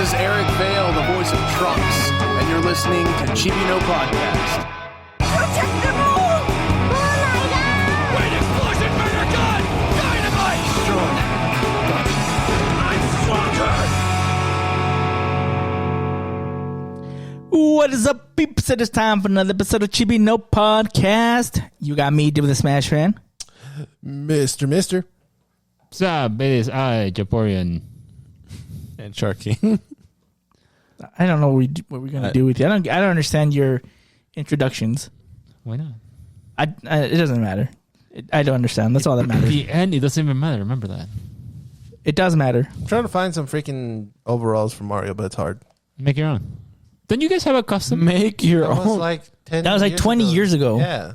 is Eric Vale, the voice of Trunks, and you're listening to Chibi No Podcast. Protect the moon! Oh my god! Wait, explosion, murder, gun! Dynamite! Strong. I'm Swagger! What is up, peeps? It is time for another episode of Chibi No Podcast. You got me, David the Smash Fan. Mister. What's up? It is I, Japorian. And Shark King. I don't know what we're going to do with you. I don't understand your introductions. Why not? It doesn't matter. I don't understand. That's all that At matters. the end, it doesn't even matter. Remember that. It does matter. I'm trying to find some freaking overalls for Mario, but it's hard. Make your own. Don't you guys have a custom? Make your own. That was like 20 years ago. Yeah.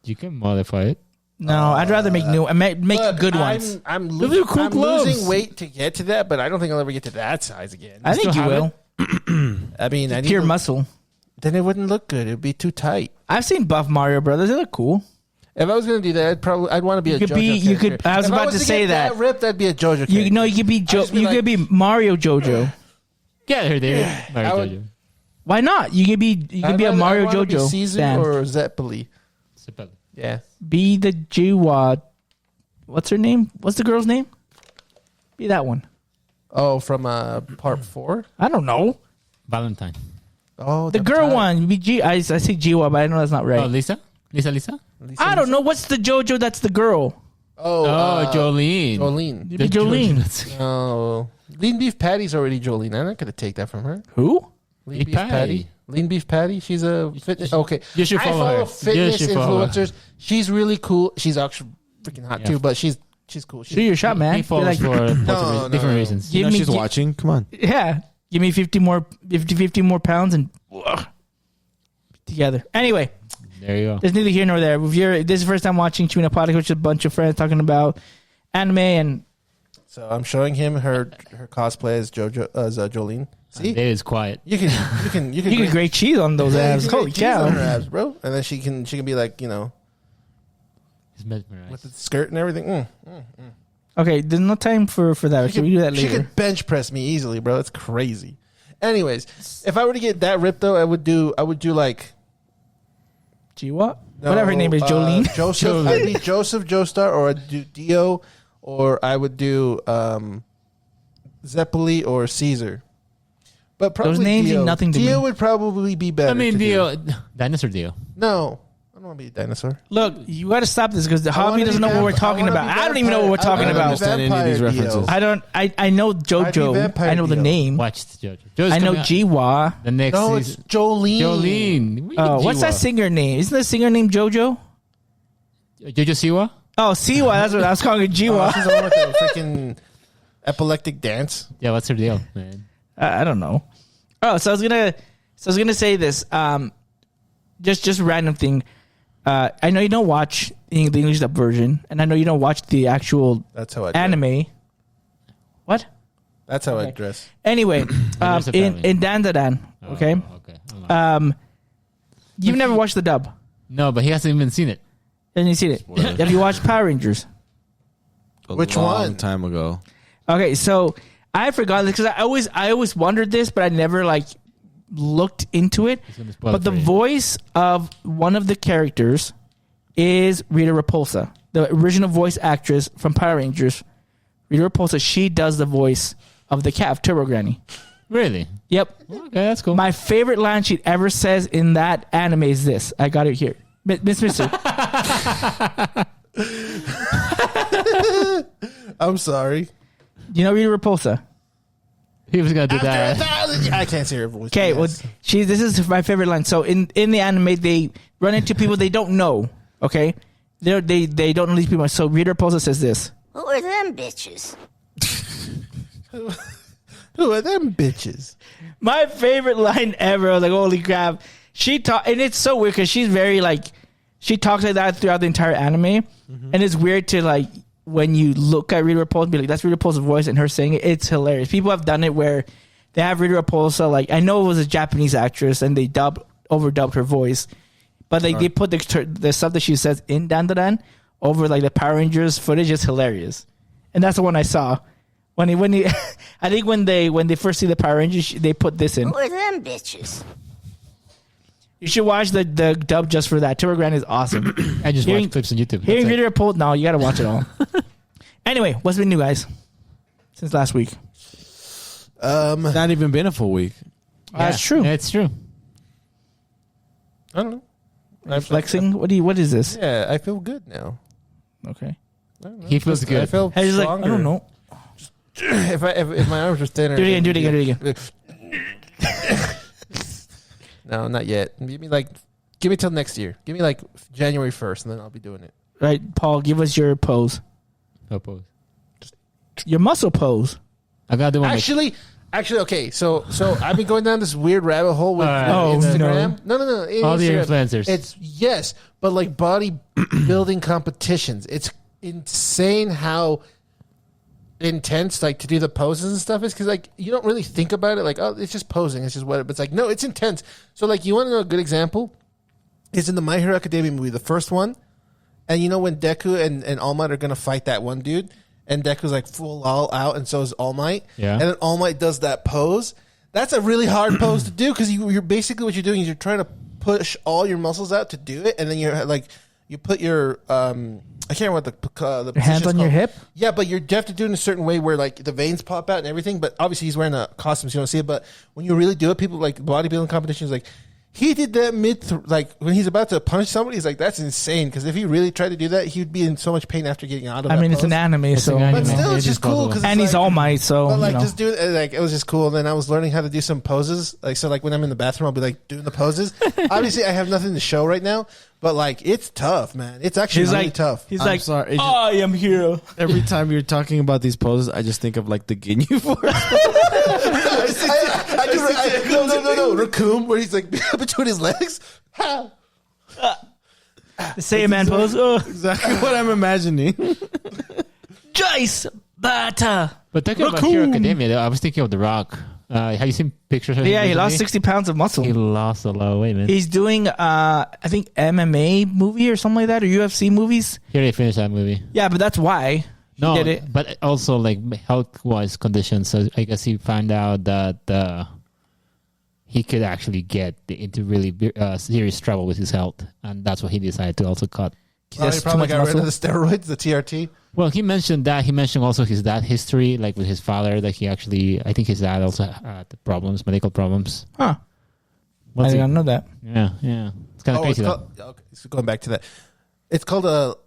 You can modify it. No, I'd rather make new. Make good ones. I'm Those are cool gloves. losing weight to get to that, but I don't think I'll ever get to that size again. I think you still will. I mean, I need Pure to- muscle. Then it wouldn't look good. It'd be too tight. I've seen buff Mario Brothers. They look cool. If I was going to do that, I'd want to be a could JoJo be- you character. could- I was If about to get say that. ripped, I'd be a JoJo character. You know, you could be just be you like- could be Mario JoJo. Get her, David. Mario I would- Jojo. Why not? You could be a Mario I'd wanna JoJo be Caesar fan. or Zeppeli. Sepel. Yeah. Be the Jiwa. What's her name? What's the girl's name? Be that one. Oh, from part 4? I don't know. Valentine. Oh, The girl one. Be G. I say Jiwa, but I know that's not right. Oh, Lisa? Lisa? I don't know. What's the JoJo that's the girl? Oh, Jolene. Jolene. Be Jolene. Oh, lean beef patty's already Jolene. I'm not gonna take that from her. Who? Lean Beef beef patty. patty. Lean beef patty. She's a fitness. Okay, You should I follow follow her. fitness You should follow her. influencers. She's really cool. She's actually freaking hot Yeah. too. But she's cool. Shoot your shot, man. He Be falls like, for no, different no. reasons. give me, she's watching. Come on. Yeah, give me 50 more pounds and together. Anyway, There you go. there's neither here nor there. If you're this is the first time watching Chimino Podcast, which is a bunch of friends talking about anime and So I'm showing him her cosplay as Jolene. See, David's quiet. you can you get great cheese on those abs. you can Holy get cheese on her cow! abs, bro. And then she can be like, you know, He's mesmerized. with the skirt and everything. Okay, there's no time for that. Can we do that She later? could bench press me easily, bro. It's crazy. Anyways, if I were to get that ripped though, I would do like Jiwa? Whatever her name is, Jolene. Joseph. I'd be Joseph Joestar, or I'd do Dio, or I would do Zeppeli or Caesar. But probably Those names Dio. mean nothing to Dio me. would probably be better. I mean, to do. Dio. Dinosaur Dio. No, I don't want to be a dinosaur. Look, you got to stop this because the hobby wanna doesn't be know what we're vamp- talking I wanna about. be I don't even know what we're vampire- talking I wanna about. be understand any of these vampire references. Dio. I don't. I know JoJo. vampire I know the Dio. name. Watch JoJo. JoJo's I know coming out. Jiwa. The next No, it's season. Jolene. Jolene. Oh, what's that singer name? Isn't the singer named JoJo? Jojo Siwa? Oh, Siwa. That's what I was calling it. Oh, Jiwa. she's the one with the freaking epileptic dance. Yeah, what's her deal, man? I don't know. Oh, so I was gonna say this. Just random thing. I know you don't watch the English dub version, and I know you don't watch the actual That's how I dress. anime. What? That's how I dress. Anyway, There's a family. in Dandadan, okay. Oh, okay. You've never watched the dub. No, but he hasn't even seen it. Haven't you seen it? Have you watched Power Rangers? Which long one? time ago. Okay, so I forgot this because I always wondered this, but I never like looked into it. He's gonna spoil But it the for you. voice of one of the characters is Rita Repulsa, the original voice actress from Power Rangers. Rita Repulsa, she does the voice of the cat of Turbo Granny. Really? Yep. Okay, that's cool. My favorite line she ever says in that anime is this. I got it here. Miss Mister. I'm sorry. You know Rita Repulsa? he was gonna do After that. 1,000 I can't say her voice. Okay, well, Yes. this is my favorite line. So in the anime, they run into people they don't know. Okay, they don't know these people. So Rita Repulsa says this. Who are them bitches? Who are them bitches? My favorite line ever. I was like, holy crap. And it's so weird because she's very like, she talks like that throughout the entire anime. And it's weird to like, when you look at Rita Repulsa, be like, that's Rita Repulsa's voice and her saying it. It's hilarious. People have done it where they have Rita Repulsa, like, I know it was a Japanese actress and they overdubbed her voice. But like, they put the stuff that she says in Dandadan over like the Power Rangers footage. Is hilarious. And that's the one I saw When he, I think when they first see the Power Rangers, they put this in. Who are them bitches? You should watch the dub just for that. Timber Grand is awesome. I just watch clips on YouTube. Hearing That's it. video report, no, you got to watch it all. Anyway, what's been new, guys? Since last week. Not even been a full week. That's true. Yeah, it's true. I don't know. Flexing. What is this? Yeah, I feel good now. Okay. I don't know. He feels I good. felt I was like, stronger. I don't know. if my arms were thinner. Do it again. No, not yet. Give me till next year. Give me like January 1st, and then I'll be doing it. Right, Paul, give us your pose. No pose. Your muscle pose. I gotta do one. Actually, okay. So I've been going down this weird rabbit hole with Oh, Instagram. No. All the Instagram. influencers. It's yes, but like bodybuilding competitions. It's insane how intense like to do the poses and stuff is, because like you don't really think about it like, oh, it's just posing, it's just what, but it's like, no, it's intense. So like, you want to know a good example is in the My Hero Academia movie, the first one, and you know when Deku and All Might are gonna fight that one dude, and Deku's like full all out, and so is All Might, Yeah. and then All Might does that pose. That's a really hard pose to do, because you're basically, what you're doing is you're trying to push all your muscles out to do it, and then you're like, you put your I can't remember what the Hands on your hip? Yeah, but you have to do it in a certain way where like the veins pop out and everything. But obviously he's wearing a costume, so you don't see it. But when you really do it, people like bodybuilding competitions, like he did that like when he's about to punch somebody, he's like, that's insane. Because if he really tried to do that, he'd be in so much pain after getting out of. I that mean, it's pose. an anime, so an anime. But still, Yeah, it's it just is cool possible. because and he's All Might, so But like, you know. just do it. Like, it was just cool. And then I was learning how to do some poses. Like, so like when I'm in the bathroom, I'll be like doing the poses. Obviously, I have nothing to show right now, but like it's tough, man. It's actually He's really like tough. He's I'm like, sorry, it just- I am hero. Every time you're talking about these poses, I just think of like the Ginyu Force. No, Raccoon, where he's like between his legs. Ha! The Saiyaman pose. Oh, Exactly what I'm imagining. Jace Bata. But talking about Hero Academia, though, I was thinking of The Rock. Have you seen pictures of him? Yeah, he lost recently? 60 pounds of muscle. He lost a lot of weight, man. He's doing, I think, MMA movie or something like that, or UFC movies. He already finished that movie. Yeah, but that's why he No, did it. but also like health-wise conditions. So I guess he found out that he could actually get into really serious trouble with his health, and that's why he decided to also cut. Oh, he That's probably too got much rid of the steroids, the TRT. Well, he mentioned that. He mentioned also his dad history, like with his father. That he actually, I think his dad also had problems, medical problems. Huh. I What's didn't know that. Yeah. It's kind of crazy. It's Though. called, okay, so going back to that, it's called a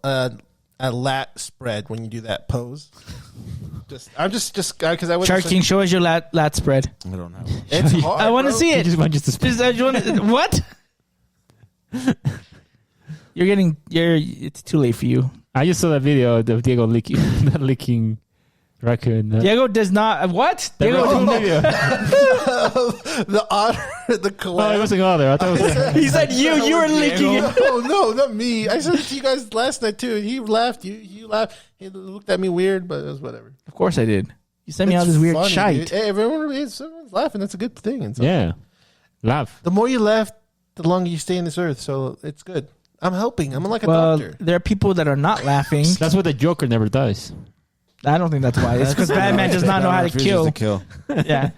lat spread when you do that pose. I'm just because I was Shark King, show us your lat spread. I don't have one. It's hard. I want to bro. see He it. just wants to Just, you wanna, what? It's too late for you. I just saw that video of Diego licking raccoon. Diego does not. What? Diego raccoon does video. The otter, the Oh, collab. it wasn't on there. I thought it was. He said you were licking it. No, not me. I said it to you guys last night too. He laughed. You laughed. He looked at me weird, but it was whatever. Of course I did. You sent me all It's this weird funny, shite. dude. Hey, everyone's laughing. That's a good thing. And so Yeah, laugh. the more you laugh, the longer you stay in this earth. So it's good. I'm helping. I'm like a Well, doctor. there are people that are not laughing. That's what the Joker never does. I don't think that's why. It's because Batman does not know how to Refuses kill. Yeah.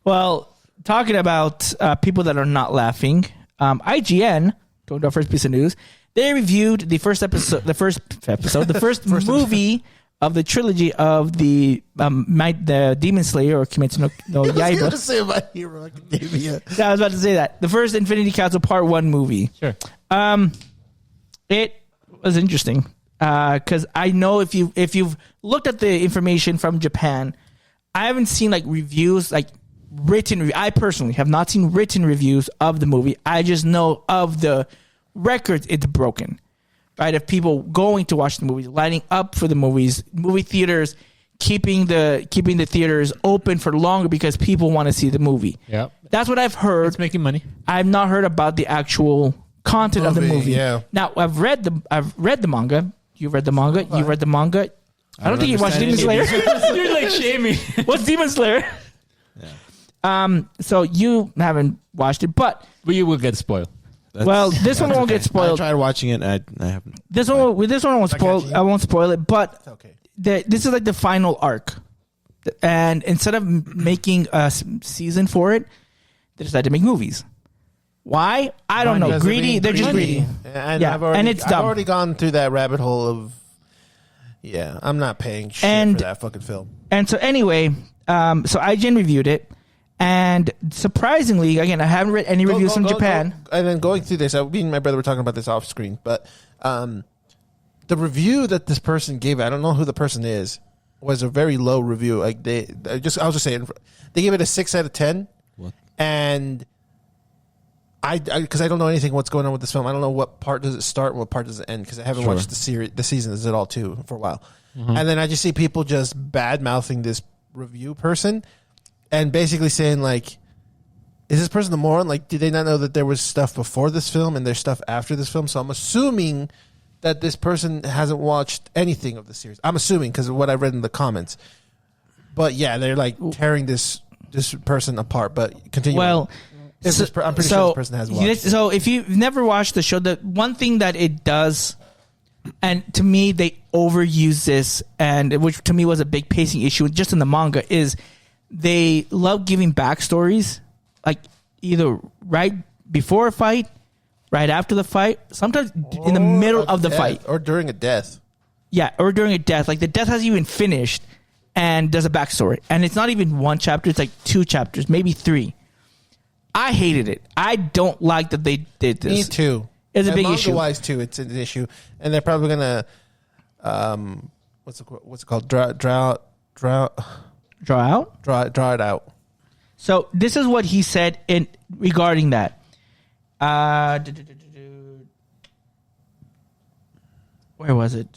Well, talking about people that are not laughing, IGN, going to our first piece of news, they reviewed the first movie of the trilogy of the Demon Slayer or Kimetsu no I was Yaiba. going to say My Hero Academia. Yeah, I was about to say that. The first Infinity Council Part 1 movie. Sure. It was interesting because I know if you've looked at the information from Japan, I haven't seen like reviews, like written. I personally have not seen written reviews of the movie. I just know of the records it's broken, right? Of people going to watch the movies, lining up for the movies, movie theaters keeping the theaters open for longer because people want to see the movie. Yep. That's what I've heard. It's making money. I've not heard about the actual content of the movie. Yeah. Now I've read the manga. You've read the manga. You've read the manga. I don't think you watched Demon Slayer. You're like shaming. What's Demon Slayer? Yeah. So you haven't watched it, but You will get spoiled. this one won't get I spoiled. tried watching it. I haven't. This one I won't spoil. I won't spoil it. But Okay. this is like the final arc And instead of making a season for it, they decided to make movies. Why? I don't know. Because Greedy. They're just greedy. greedy. And Yeah, I've it's dumb. I've already gone through that rabbit hole of. Yeah, I'm not paying shit And- for that fucking film. And so anyway, so IGN reviewed it, and surprisingly, again, I haven't read any reviews from Japan. And then going through this, me and my brother were talking about this off screen, but the review that this person gave, I don't know who the person is, was a very low review. Like I was just saying, they gave it a 6 out of 10. What? And because I don't know anything what's going on with this film. I don't know what part does it start and what part does it end, because I haven't watched the seasons at all too for a while. And then I just see people just bad mouthing this review person and basically saying like, is this person the moron? Like, did they not know that there was stuff before this film and there's stuff after this film? So I'm assuming that this person hasn't watched anything of the series. I'm assuming because of what I read in the comments. But yeah, they're like tearing this person apart. But continue. Well, I'm pretty sure this person has watched. So if you've never watched the show, the one thing that it does, and to me they overuse this, and which to me was a big pacing issue just in the manga, is they love giving backstories, like either right before a fight, right after the fight, sometimes in the middle of the fight, or during a death. Yeah, or during a death. Like the death hasn't even finished, and there's a backstory, and it's not even one chapter; it's like 2 chapters, maybe 3. I hated it. I don't like that they did this. Me too. It's a big issue. Manga-wise too, it's an issue, and they're probably gonna, what's it called? Draw out. it out. So this is what he said in regarding that. Where was it?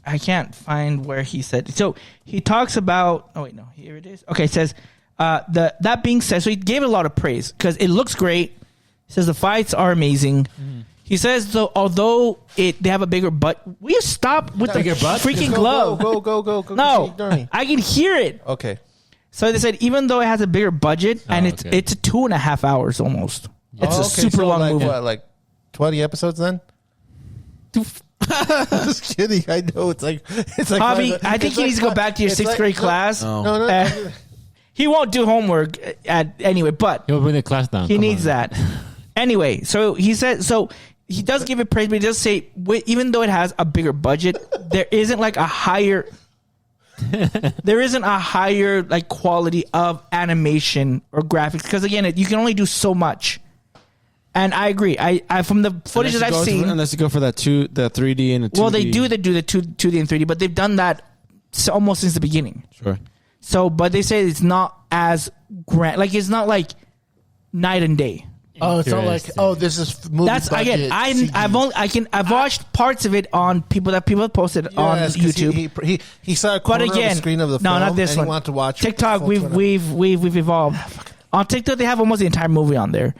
I can't find where he said. So he talks about. Oh wait, no, here it is. Okay, it says. That being said, so he gave it a lot of praise because it looks great. He says the fights are amazing. He says, though, although they have a bigger butt, will you stop with the freaking glove? Go. No, I can hear it. Okay. So they said even though it has a bigger budget and it's 2.5 hours almost. It's a super long like, movie. What, like 20 episodes then? I'm just kidding. I know it's like Hobby, I think you need to go back to your 6th grade class. No. He won't do homework anyway, but He'll bring the class down. he needs that. Anyway, so he said, so he does give it praise, but he does say, even though it has a bigger budget, there isn't like a higher like quality of animation or graphics, because again, you can only do so much. And I agree. I from the footage that I've seen, unless you go for the 3D and the 2D. well, they do the 2D and 3D, but they've done that almost since the beginning. Sure. So, but they say it's not as grand. Like it's not like night and day. Oh, it's not like this is movie. That's again. I've watched parts of it on people have posted on YouTube. He saw a corner of the screen of the film. No, not this and one. He wanted to watch TikTok. We've evolved. On TikTok, they have almost the entire movie on there.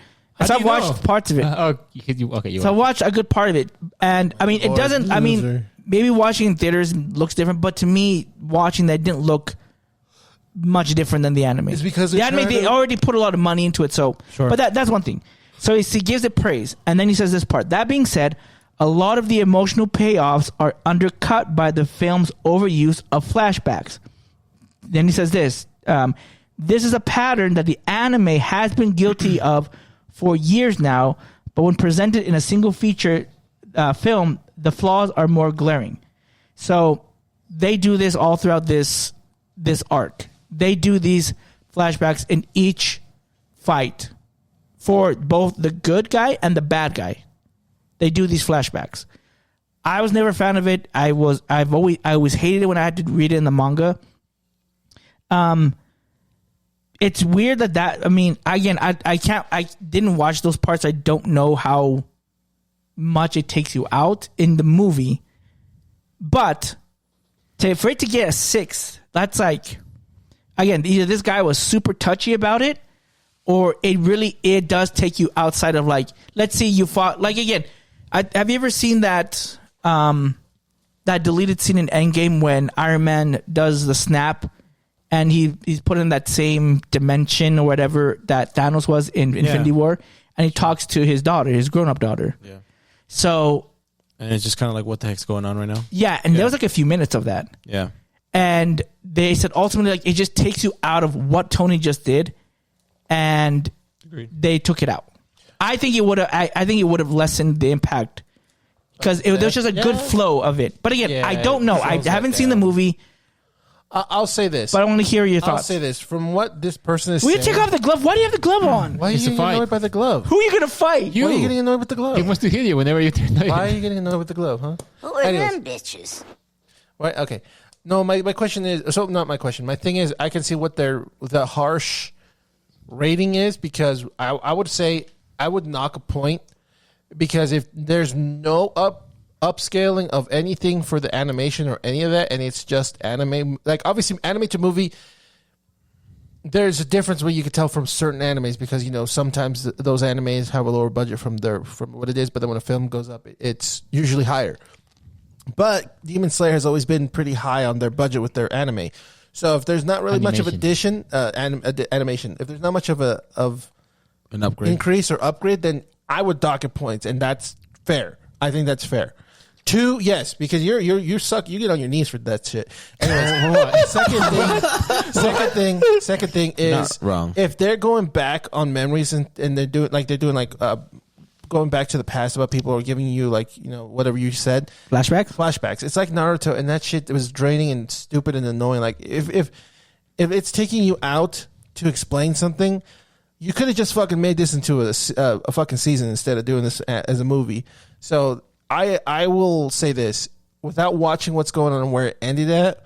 So I've watched parts of it. So I watched a good part of it, and I mean, it doesn't. I mean, maybe watching in theaters looks different, but to me, watching that didn't look much different than the anime. It's because the anime, they already put a lot of money into it. So, but that's one thing. So he gives it praise, and then he says this part. That being said, a lot of the emotional payoffs are undercut by the film's overuse of flashbacks. Then he says this. This is a pattern that the anime has been guilty of for years now, but when presented in a single feature film, the flaws are more glaring. So they do this all throughout this arc. They do these flashbacks in each fight for both the good guy and the bad guy. They do these flashbacks. I was never a fan of it. I always hated it when I had to read it in the manga. It's weird that I mean, again, I didn't watch those parts. I don't know how much it takes you out in the movie, but for it to get a 6, that's like, again, either this guy was super touchy about it, or it does take you outside of, like, let's say you fought, like, again, have you ever seen that deleted scene in Endgame when Iron Man does the snap and he's put in that same dimension or whatever that Thanos was in Infinity War, and he talks to his daughter, his grown-up daughter. Yeah. So, and it's just kind of like, what the heck's going on right now? Yeah, and there was like a few minutes of that. Yeah. and they said ultimately like it just takes you out of what Tony just did, and they took it out. I think it would have. I think it would have lessened the impact because there's just a good flow of it. But again, I don't know. I haven't seen the movie. I'll say this, but I want to hear your I'll thoughts. say this from what this person is Will saying. you take off the glove? Why do you have the glove on? Why are you getting annoyed by the glove? Who are you gonna fight? Why are you getting annoyed with the glove? He wants to hit you whenever you turn. Why are you getting annoyed with the glove, huh? Who are them bitches? Right. Okay. No, my question is not my question. My thing is I can see what the harsh rating is because I would say I would knock a point because if there's no upscaling of anything for the animation or any of that, and it's just anime, like obviously anime to movie, there's a difference where you can tell from certain animes because sometimes those animes have a lower budget from what it is, but then when a film goes up, it's usually higher. But Demon Slayer has always been pretty high on their budget with their anime. So if there's not really much of animation, if there's not much of an upgrade, increase or upgrade, then I would dock it points, and that's fair. I think that's fair. 2, yes, because you suck. You get on your knees for that shit. Anyways, second thing is not wrong. If they're going back on memories and they're doing going back to the past about people or giving you whatever you said. Flashbacks. It's like Naruto, and that shit was draining and stupid and annoying. Like if it's taking you out to explain something, you could have just fucking made this into a fucking season instead of doing this as a movie. So I will say this without watching what's going on and where it ended at.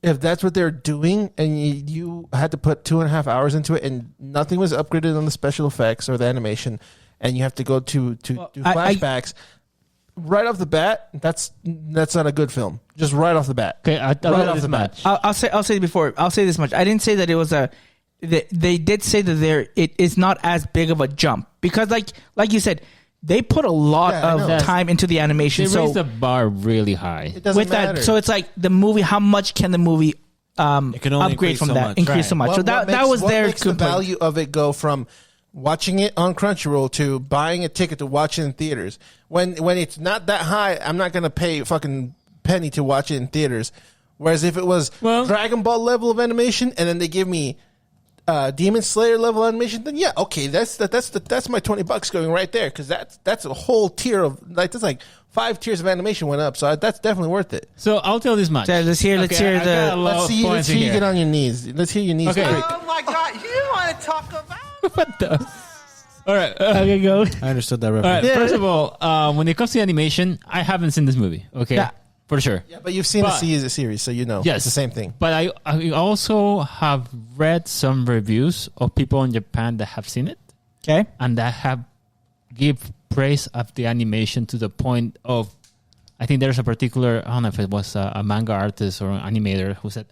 If that's what they're doing and you had to put 2.5 hours into it and nothing was upgraded on the special effects or the animation, and you have to go to do flashbacks right off the bat, that's not a good film. Just right off the bat. Okay, right off the bat. I'll say this much. I didn't say that it was they did say that it is not as big of a jump because like you said, they put a lot of time into the animation. They raised the bar really high. It doesn't matter. That, so it's like the movie. How much can the movie it can only upgrade from so that? much. Increase so much. So that was their makes the value of it go from watching it on Crunchyroll to buying a ticket to watch it in theaters. When it's not that high, I'm not going to pay a fucking penny to watch it in theaters. Whereas if it was Dragon Ball level of animation and then they give me Demon Slayer level animation, then yeah, okay, that's my $20 going right there because that's a whole tier of that's like 5 tiers of animation went up, so that's definitely worth it. So I'll tell this much. Let's hear Let's see you get on your knees. Let's hear your knees. Okay. Break. Oh my god, you want to talk about? What the? All right. Okay, go. I understood that All reference. right. First of all, when it comes to animation, I haven't seen this movie. Okay. Yeah. For sure. Yeah, but you've seen the series, so you know. Yes. It's the same thing. But I also have read some reviews of people in Japan that have seen it. Okay. And that have give praise of the animation to the point of, I think there's a particular, I don't know if it was a manga artist or an animator who said,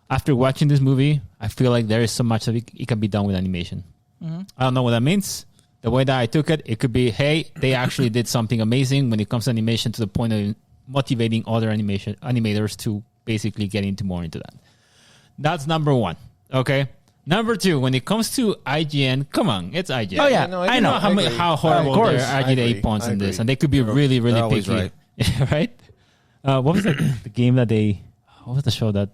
after watching this movie, I feel like there is so much that it can be done with animation. Mm-hmm. I don't know what that means. The way that I took it, it could be, hey, they actually did something amazing when it comes to animation to the point of motivating other animators to basically get more into that. That's number one. Okay. Number two, when it comes to IGN, come on, it's IGN. Oh yeah, I know. How horrible their IGN 8 points in this, and they could be really, really picky. Right. Right? What was the game that what was the show that?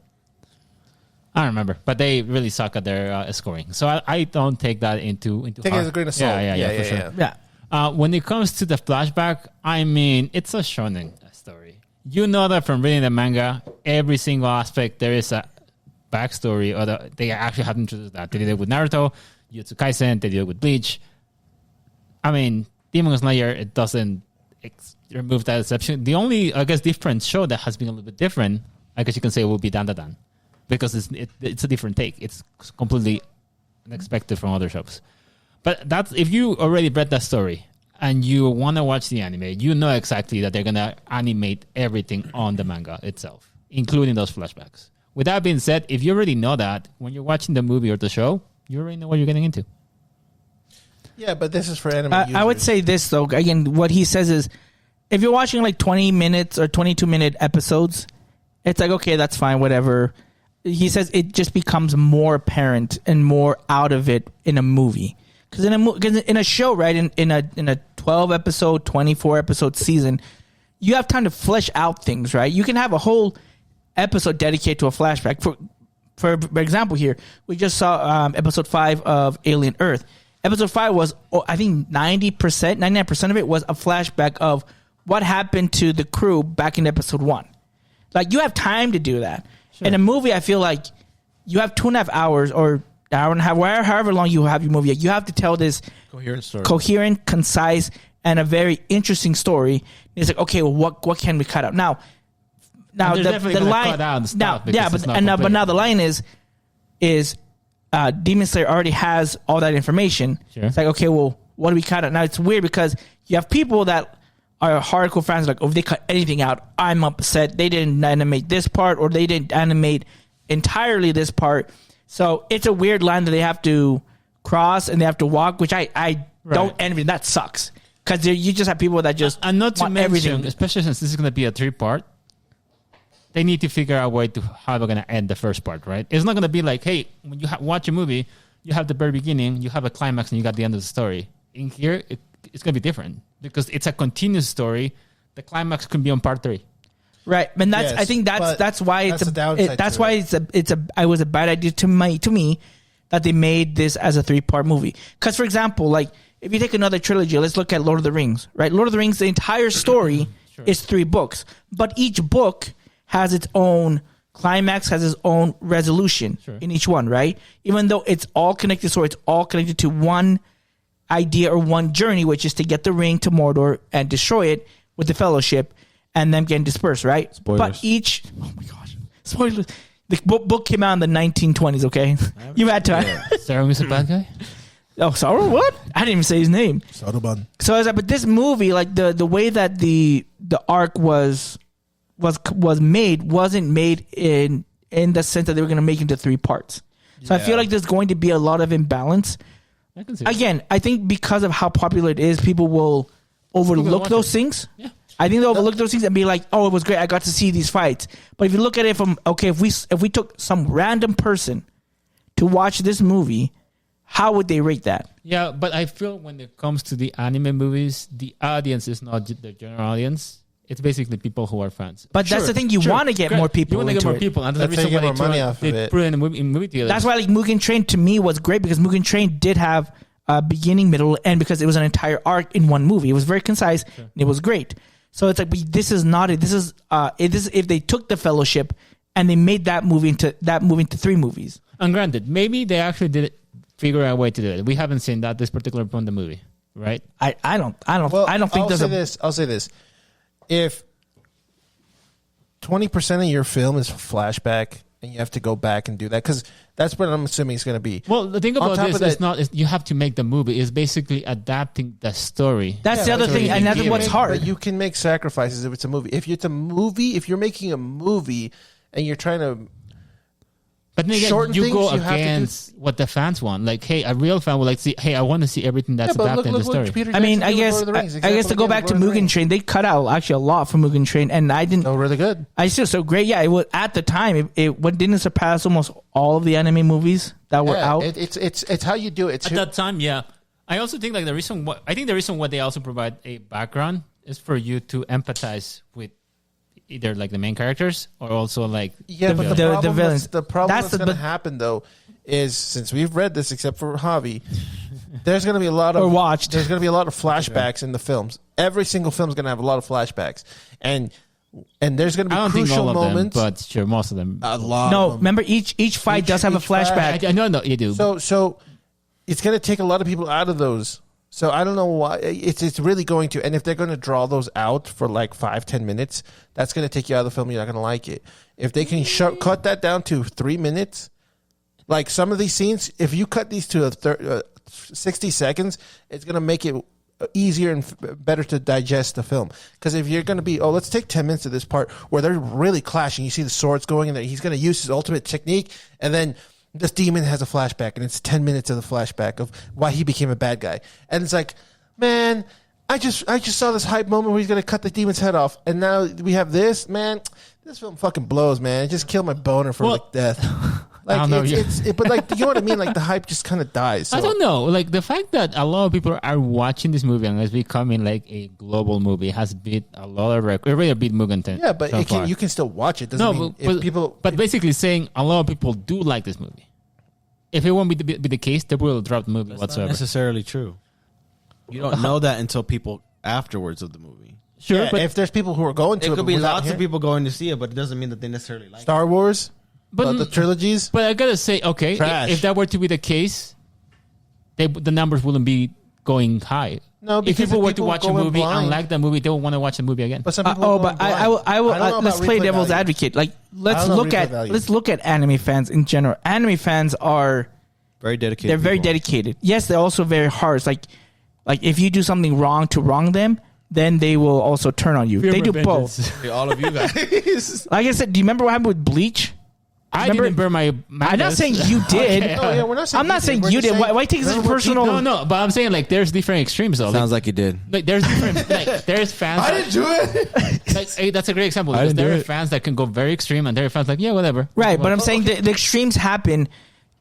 I don't remember, but they really suck at their scoring. So I don't take that into Take it as a grain of salt. Yeah, for sure. Yeah. When it comes to the flashback, I mean, it's a shonen story. You know that from reading the manga, every single aspect, there is a backstory, or they actually have introduced that. They did it with Naruto, Jujutsu Kaisen, they did it with Bleach. I mean, Demon Slayer, it doesn't remove that exception. The only, I guess, different show that has been a little bit different, I guess you can say, would be Dandadan. Because it's a different take. It's completely unexpected from other shows. But that's if you already read that story and you want to watch the anime, you know exactly that they're going to animate everything on the manga itself, including those flashbacks. With that being said, if you already know that, when you're watching the movie or the show, you already know what you're getting into. Yeah, but this is for anime I would say this, though. Again, what he says is, if you're watching like 20 minutes or 22-minute episodes, it's like, okay, that's fine, whatever. He says it just becomes more apparent and more out of it in a movie. Because in a show, right, in a 12-episode, 24-episode season, you have time to flesh out things, right? You can have a whole episode dedicated to a flashback. For example, here we just saw episode 5 of Alien Earth. Episode 5 was, I think 99% of it was a flashback of what happened to the crew back in episode 1. Like, you have time to do that. Sure. In a movie, I feel like you have 2.5 hours or hour and a half, however long you have your movie. You have to tell this coherent, concise, and a very interesting story. It's like, okay, well, what can we cut out now? Now the line, but now the line is Demon Slayer already has all that information. Sure. It's like, okay, well, what do we cut out? Now it's weird because you have people that are hardcore fans, like, oh, if they cut anything out, I'm upset. They didn't animate this part, or they didn't animate entirely this part. So it's a weird line that they have to cross and they have to walk, which I don't envy. That sucks because you just have people that just and not to want mention, everything. especially since this is going to be a 3-part. They need to figure out a way to how they're going to end the first part, right? It's not going to be like, hey, when you watch a movie, you have the very beginning, you have a climax, and you got the end of the story. In here, it's going to be different because it's a continuous story. The climax could be on part 3. Right, and that's I think that's why it's a downside. That's why it was a bad idea to me that they made this as a 3-part movie. Because, for example, like if you take another trilogy, let's look at Lord of the Rings. Right, Lord of the Rings, the entire story is 3 books, but each book has its own climax, has its own resolution in each one, right? Even though it's all connected, so it's all connected to one idea or one journey, which is to get the ring to Mordor and destroy it with the Fellowship and them getting dispersed, right? Spoilers. But oh my gosh, spoilers. The book came out in the 1920s, okay? You had time. Sauron is a bad guy? Oh, Sauron? What? I didn't even say his name. Sauron. So I was like, but this movie, like the way that the arc was made wasn't made in the sense that they were going to make it into 3 parts. So I feel like there's going to be a lot of imbalance. Again, I think because of how popular it is, people will overlook those things. Yeah. I think they'll overlook those things and be like, "Oh, it was great. I got to see these fights." But if you look at it from, okay, if we took some random person to watch this movie, how would they rate that? Yeah, but I feel when it comes to the anime movies, the audience is not the general audience. It's basically people who are fans. But that's the thing. You want to get more people. You want to get more people. And that's the reason why they put it in movie theaters. That's why, like, Mugen Train to me was great because Mugen Train did have a beginning, middle, end because it was an entire arc in one movie. It was very concise. And it was great. So it's like, but this is not it. This is if they took the Fellowship and they made that movie into 3 movies. And granted, maybe they actually did figure out a way to do it. We haven't seen that this particular point in the movie, right? I don't think I'll say this. If 20% of your film is flashback and you have to go back and do that, because that's what I'm assuming it's going to be. Well, the thing about this is you have to make the movie. It's basically adapting the story. That's the other thing, and that's what's hard. But you can make sacrifices if it's a movie. If you're making a movie and you're trying to... But then again, you go against what the fans want. Like, hey, a real fan would like to see, hey, I want to see everything that's adapted in the story. I mean, I guess to go back to Mugen Train, they cut out actually a lot from Mugen Train, and I didn't. Oh, really good. I still so great. Yeah, it was at the time. It didn't surpass almost all of the anime movies that were out. It's how you do it. At that time, yeah. I also think like the reason why they also provide a background is for you to empathize with either like the main characters or also like the villains. The problem that's going to happen though is, since we've read this except for Javi, there's going to be a lot of there's going to be a lot of flashbacks in the films. Every single film is going to have a lot of flashbacks, and there's going to be crucial moments. But sure, most of them. A lot. No, remember each fight does have a flashback. I know you do. So it's going to take a lot of people out of those. So I don't know why it's really going to, and if they're going to draw those out for like 5-10 minutes, that's going to take you out of the film. You're not going to like it. If they can cut that down to 3 minutes, like some of these scenes, if you cut these to 60 seconds, it's going to make it easier and better to digest the film. Because if you're going to be, let's take 10 minutes of this part where they're really clashing, you see the swords going, and he's going to use his ultimate technique, and then this demon has a flashback, and it's 10 minutes of the flashback of why he became a bad guy. And it's like, man, I just saw this hype moment where he's going to cut the demon's head off, and now we have this. Man, this film fucking blows, man. It just killed my boner for death. Like, I don't know. but like, you know what I mean? Like the hype just kind of dies. So. I don't know. Like the fact that a lot of people are watching this movie and it's becoming like a global movie has beat a lot of records. It already beat Mugen. Yeah, but you can still watch it. Doesn't mean if people. But basically saying a lot of people do like this movie. If it won't be the case, they will drop the movie That's whatsoever. not necessarily true. You don't know that until people afterwards of the movie. Sure, Yeah, but if there's people who are going to There it, could but be without lots of hearing- people going to see it, but it doesn't mean that they necessarily like Star Wars, But- the trilogies. But I gotta say, okay, Trash. if that were to be the case, the numbers wouldn't be going high. No, If because people if were to people watch a go in movie blind- and like the movie, they will want to watch the movie again. But some people. but I will. I don't know Let's about play replay devil's value. advocate. Like, let's I don't know look replay at value. let's look at anime fans in general. Anime fans are very dedicated. they're very people. dedicated. Yes, they're also very harsh. Like if you do something wrong to wrong them, then they will also turn on you. They do both. Hey, all of you guys. Like I said, do you remember what happened with Bleach? I Remember- didn't burn my. I'm not mangas. saying you did. Okay. Oh yeah, we're not saying. I'm not saying We're you just did. saying- Why take this as Remember what personal? No, but I'm saying like there's different extremes though. Sounds like you did. Like there's different. Like there's fans. I didn't do it. Like, hey, that's a great example I because didn't do there are it. fans that can go very extreme, and there are fans like yeah, whatever. Right, but Well, I'm saying the extremes happen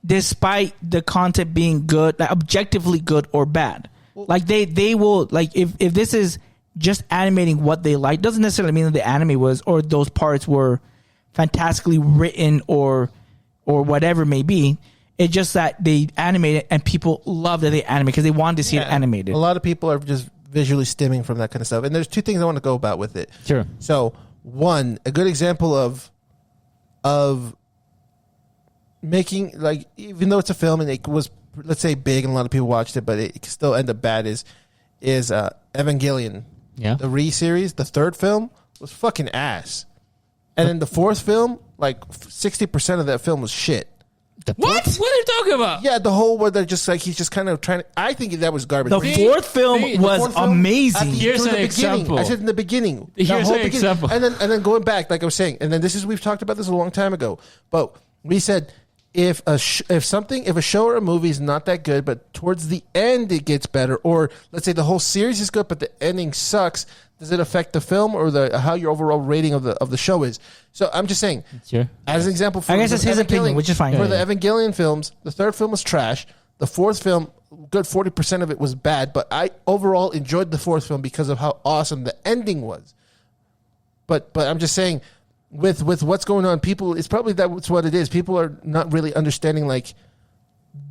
despite the content being good, like objectively good or bad. Like they will like if this is just animating what they like, doesn't necessarily mean that the anime was or those parts were fantastically written or whatever it may be. It's just that they animate it and people love that they animate because they wanted to see it animated. A lot of people are just visually stimming from that kind of stuff. And there's two things I want to go about with it. Sure. So one, a good example of making, like, even though it's a film and it was, let's say, big and a lot of people watched it, but it still ended up bad, is Evangelion. Yeah. The re-series, the third film, was fucking ass. And then the fourth film, like 60% of that film was shit. What? What are you talking about? Yeah, the whole where they're just like, he's just kind of trying to, I think that was garbage. The fourth film the was fourth film, amazing. Here's towards an the beginning. example. I said in the beginning. Here's the whole an beginning. example. And then going back, like I was saying, and then we've talked about this a long time ago, but we said if a show or a movie is not that good, but towards the end it gets better, or let's say the whole series is good, but the ending sucks, does it affect the film or how your overall rating of the show is? So I'm just saying, Sure. as an example, for I guess that's his opinion, Evangelion, which is fine. For Yeah, the Evangelion films, the third film was trash. The fourth film, good 40% of it was bad, but I overall enjoyed the fourth film because of how awesome the ending was. But I'm just saying, with what's going on, people, it's probably that's what it is. People are not really understanding, like,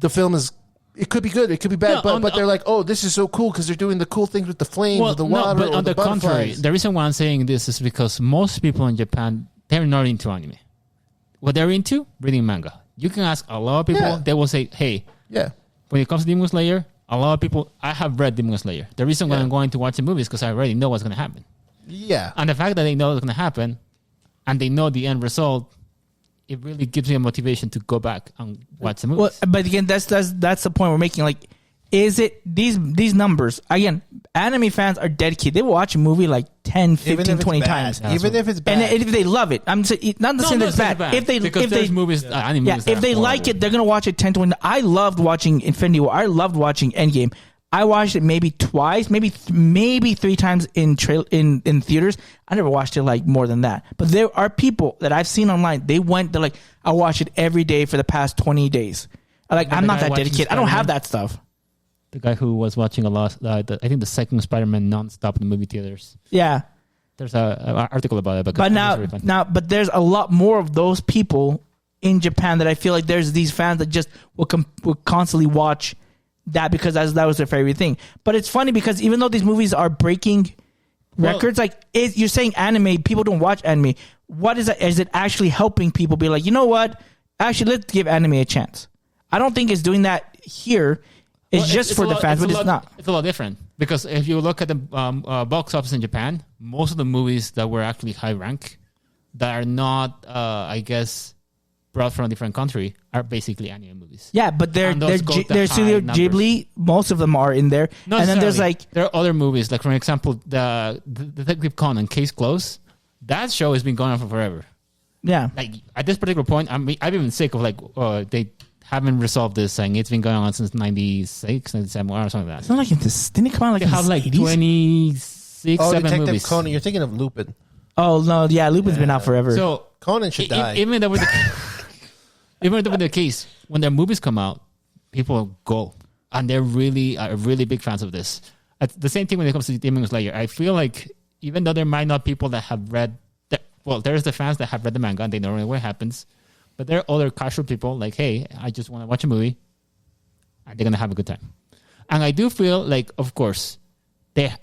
the film is, it could be good, it could be bad, No, but they're like, oh, this is so cool because they're doing the cool things with the flames, with the water, but or on the the contrary, butterflies. the reason why I'm saying this is because most people in Japan, they're not into anime. What they're into? Reading manga. You can ask a lot of people, Yeah. they will say, hey, Yeah. when it comes to Demon Slayer, a lot of people, I have read Demon Slayer. The reason why Yeah. I'm going to watch the movie is because I already know what's going to happen. Yeah. And the fact that they know what's going to happen and they know the end result, it really gives me a motivation to go back and watch the movie. Well, but again, that's the point we're making. Like, is it these numbers? Again, anime fans are dedicated. They will watch a movie like 10, 15, 20 times. Even if it's bad. And if they love it, I'm saying, not the saying that it's bad. If they because if there's they movies, anime yeah, movies that if they are like horrible. it, they're gonna watch it 10 to 20. I loved watching Infinity War. I loved watching Endgame. I watched it maybe twice, maybe 3 times in theaters. I never watched it like more than that. But there are people that I've seen online. They're like, I watch it every day for the past 20 days. Like, I'm the not guy that watching dedicated. I don't have Spider-Man? that stuff. The guy who was watching a lot, I think the second Spider-Man nonstop in the movie theaters. Yeah. There's an article about it. Because But it was really fun. but there's a lot more of those people in Japan that I feel like there's these fans that just will constantly watch that because that was their favorite thing. But it's funny because even though these movies are breaking records, like you're saying anime, people don't watch anime. What is it? Is it actually helping people be like, you know what? Actually, let's give anime a chance. I don't think it's doing that here. It's Well, just for the fans, but it's not. It's a lot different because if you look at the box office in Japan, most of the movies that were actually high rank, that are not, I guess, brought from a different country, are basically anime movies. Yeah, but they're And those go to they're Studio high numbers. Ghibli. Most of them are in there, Not and then there's necessarily. like there are other movies, like for example, the Detective Conan Case Closed. That show has been going on for forever. yeah. Like at this particular point, I've been sick of like they haven't resolved this thing. It's been going on since 96, 97 or something like It's that. not like in this. Didn't it come out like They in have the like 80s? 26, Oh, 7 Detective movies. Conan. You're thinking of Lupin. Oh no, yeah, Lupin's been out forever. So Conan should die. even that was even with the case, when their movies come out, people go. And they're really big fans of this. The same thing when it comes to Demon Slayer. I feel like even though there might not be people that have read... there's the fans that have read the manga and they know what happens. But there are other casual people like, hey, I just want to watch a movie. And they're going to have a good time. And I do feel like, of course, this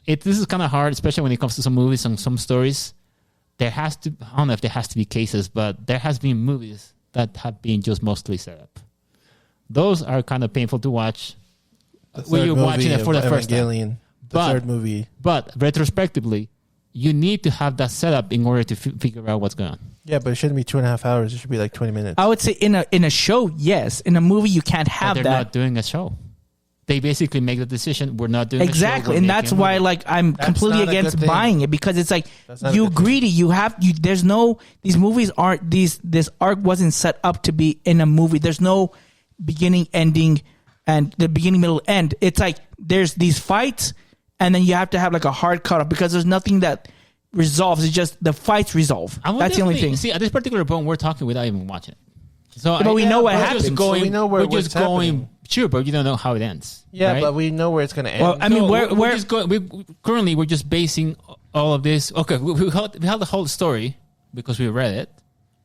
is kind of hard, especially when it comes to some movies and some stories. I don't know if there has to be cases, but there has been movies that have been just mostly set up. Those are kind of painful to watch when you're watching it for the first time. The third movie. But retrospectively, you need to have that setup in order to figure out what's going on. Yeah, but it shouldn't be 2.5 hours. It should be like 20 minutes. I would say in a show, yes. In a movie, you can't have but that. They're not doing a show. They basically make the decision, we're not doing exactly, a show. And that's why I'm completely against buying it, because it's like you greedy. There's no, these movies aren't, this arc wasn't set up to be in a movie. There's no beginning, ending, and the beginning, middle, end. It's like there's these fights, and then you have to have like a hard cutoff because there's nothing that resolves. It's just the fights resolve. That's the only thing. See, at this particular point, we're talking without even watching it. So but we know what happens. We know where we're just going. Sure, but you don't know how it ends. Yeah, right? but we know where it's going to end. Well, I mean, we're just basing all of this. Okay, we had the whole story because we read it,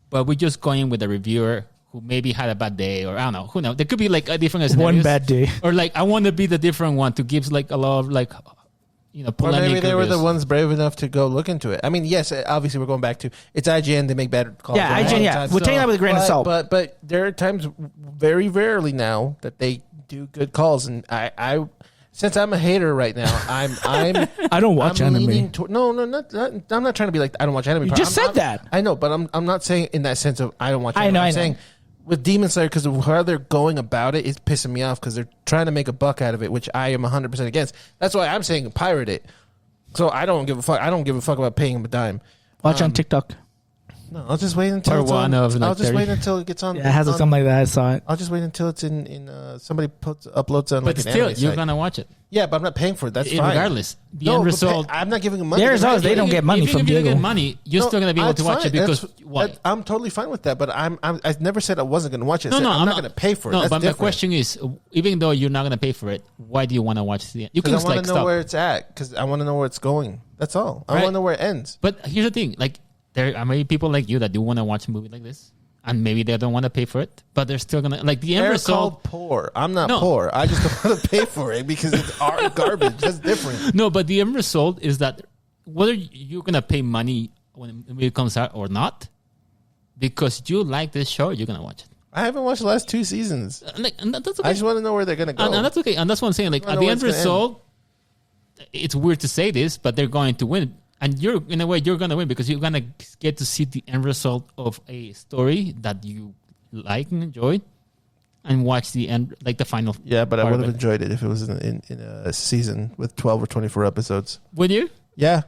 but we're just going with a reviewer who maybe had a bad day, or I don't know. Who knows? There could be like a different scenarios. One bad day, or like I want to be the different one to give like a lot of like. Or maybe they were the ones brave enough to go look into it. I mean, yes, obviously we're going back to it's IGN. They make bad calls. Yeah, IGN. Yeah, we're taking that with a grain of salt. But there are times, very rarely now, that they do good calls. And I since I'm a hater right now, I'm I don't watch anime. I'm not trying to be like I don't watch anime. You just said that. I know, but I'm not saying in that sense of I don't watch anime. I know. I'm saying with Demon Slayer, because of how they're going about it, it's pissing me off because they're trying to make a buck out of it, which I am 100% against. That's why I'm saying pirate it. So I don't give a fuck. I don't give a fuck about paying them a dime. Watch on TikTok. No, I'll just wait until it's on. I'll just wait until it gets on. Yeah, it has something like that. I saw it. I'll just wait until it's in somebody uploads on. But like still, an you're gonna watch it. Yeah, but I'm not paying for it. That's fine. Regardless, the end result. I'm not giving them money. There's us. They don't get money from Diego. If you get money, you're still gonna be able to watch it because why? I'm totally fine with that. But I never said I wasn't gonna watch it. I'm not gonna pay for it. No, That's but different. the question is, even though you're not gonna pay for it, why do you want to watch the end? You can Because I want like to know stop. where it's at. Because I want to know where it's going. That's all. I Right. want to know where it ends. But here's the thing: like there are maybe people like you that do want to watch a movie like this, and maybe they don't want to pay for it, but they're still gonna like the end They're result. called poor. I'm not No. poor. I just don't want to pay for it because it's garbage. That's different. No, but the end result is that whether you're gonna pay money when it comes out or not, because you like this show, you're gonna watch it. I haven't watched the last 2 seasons. And that's okay. I just want to know where they're gonna go. And that's okay. And that's what I'm saying. Like I at know the where end it's gonna result, it's weird to say this, but they're going to win. And you're in a way you're gonna win because you're gonna get to see the end result of a story that you like and enjoy, and watch the end, like the final. Yeah, but I part would of have it. enjoyed it if it was in a season with 12 or 24 episodes. Would you? Yeah.